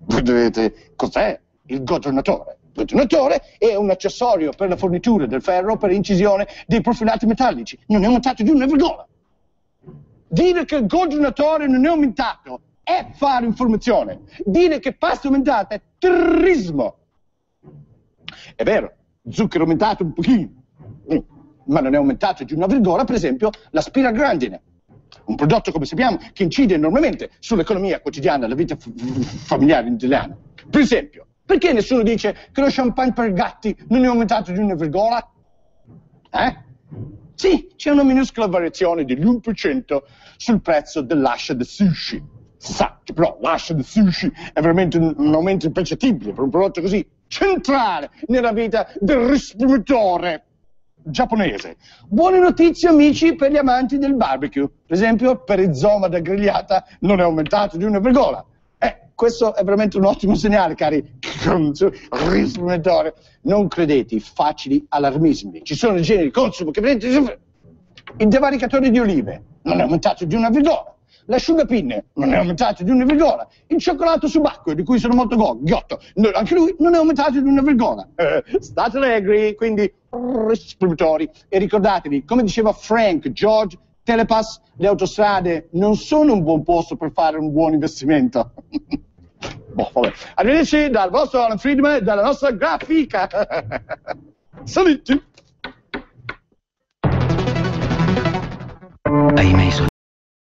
J: Voi dovete... Cos'è il godronatore? Il godronatore è un accessorio per la fornitura del ferro per incisione dei profilati metallici. Non è aumentato di una virgola. Dire che il godronatore non è aumentato è fare informazione. Dire che pasta è aumentata è terrorismo. È vero, zucchero è aumentato un pochino, ma non è aumentato di una virgola, per esempio, l'aspiragrandine. Un prodotto, come sappiamo, che incide enormemente sull'economia quotidiana, la vita familiare italiana. Per esempio, perché nessuno dice che lo champagne per gatti non è aumentato di una virgola? Sì, c'è una minuscola variazione dell'1% sul prezzo dell'ascia del sushi. Si sa che però l'ascia del sushi è veramente un aumento impercettibile per un prodotto così centrale nella vita del risparmiatore giapponese. Buone notizie, amici, per gli amanti del barbecue. Per esempio, per il zoma da grigliata non è aumentato di una virgola. Questo è veramente un ottimo segnale, cari risparmiatori. Non credete i facili allarmismi. Ci sono generi di consumo che vedete. Il devaricatore di olive non è aumentato di una virgola. L'asciugapinne non è aumentato di una virgola. Il cioccolato subacqueo, di cui sono molto ghiotto, anche lui non è aumentato di una virgola. State allegri, quindi risparmiatori. E ricordatevi, come diceva Frank George Telepass, le autostrade non sono un buon posto per fare un buon investimento. Vabbè. Arrivederci dal vostro Alan Friedman e dalla nostra grafica. Saluti.
B: Ahimè,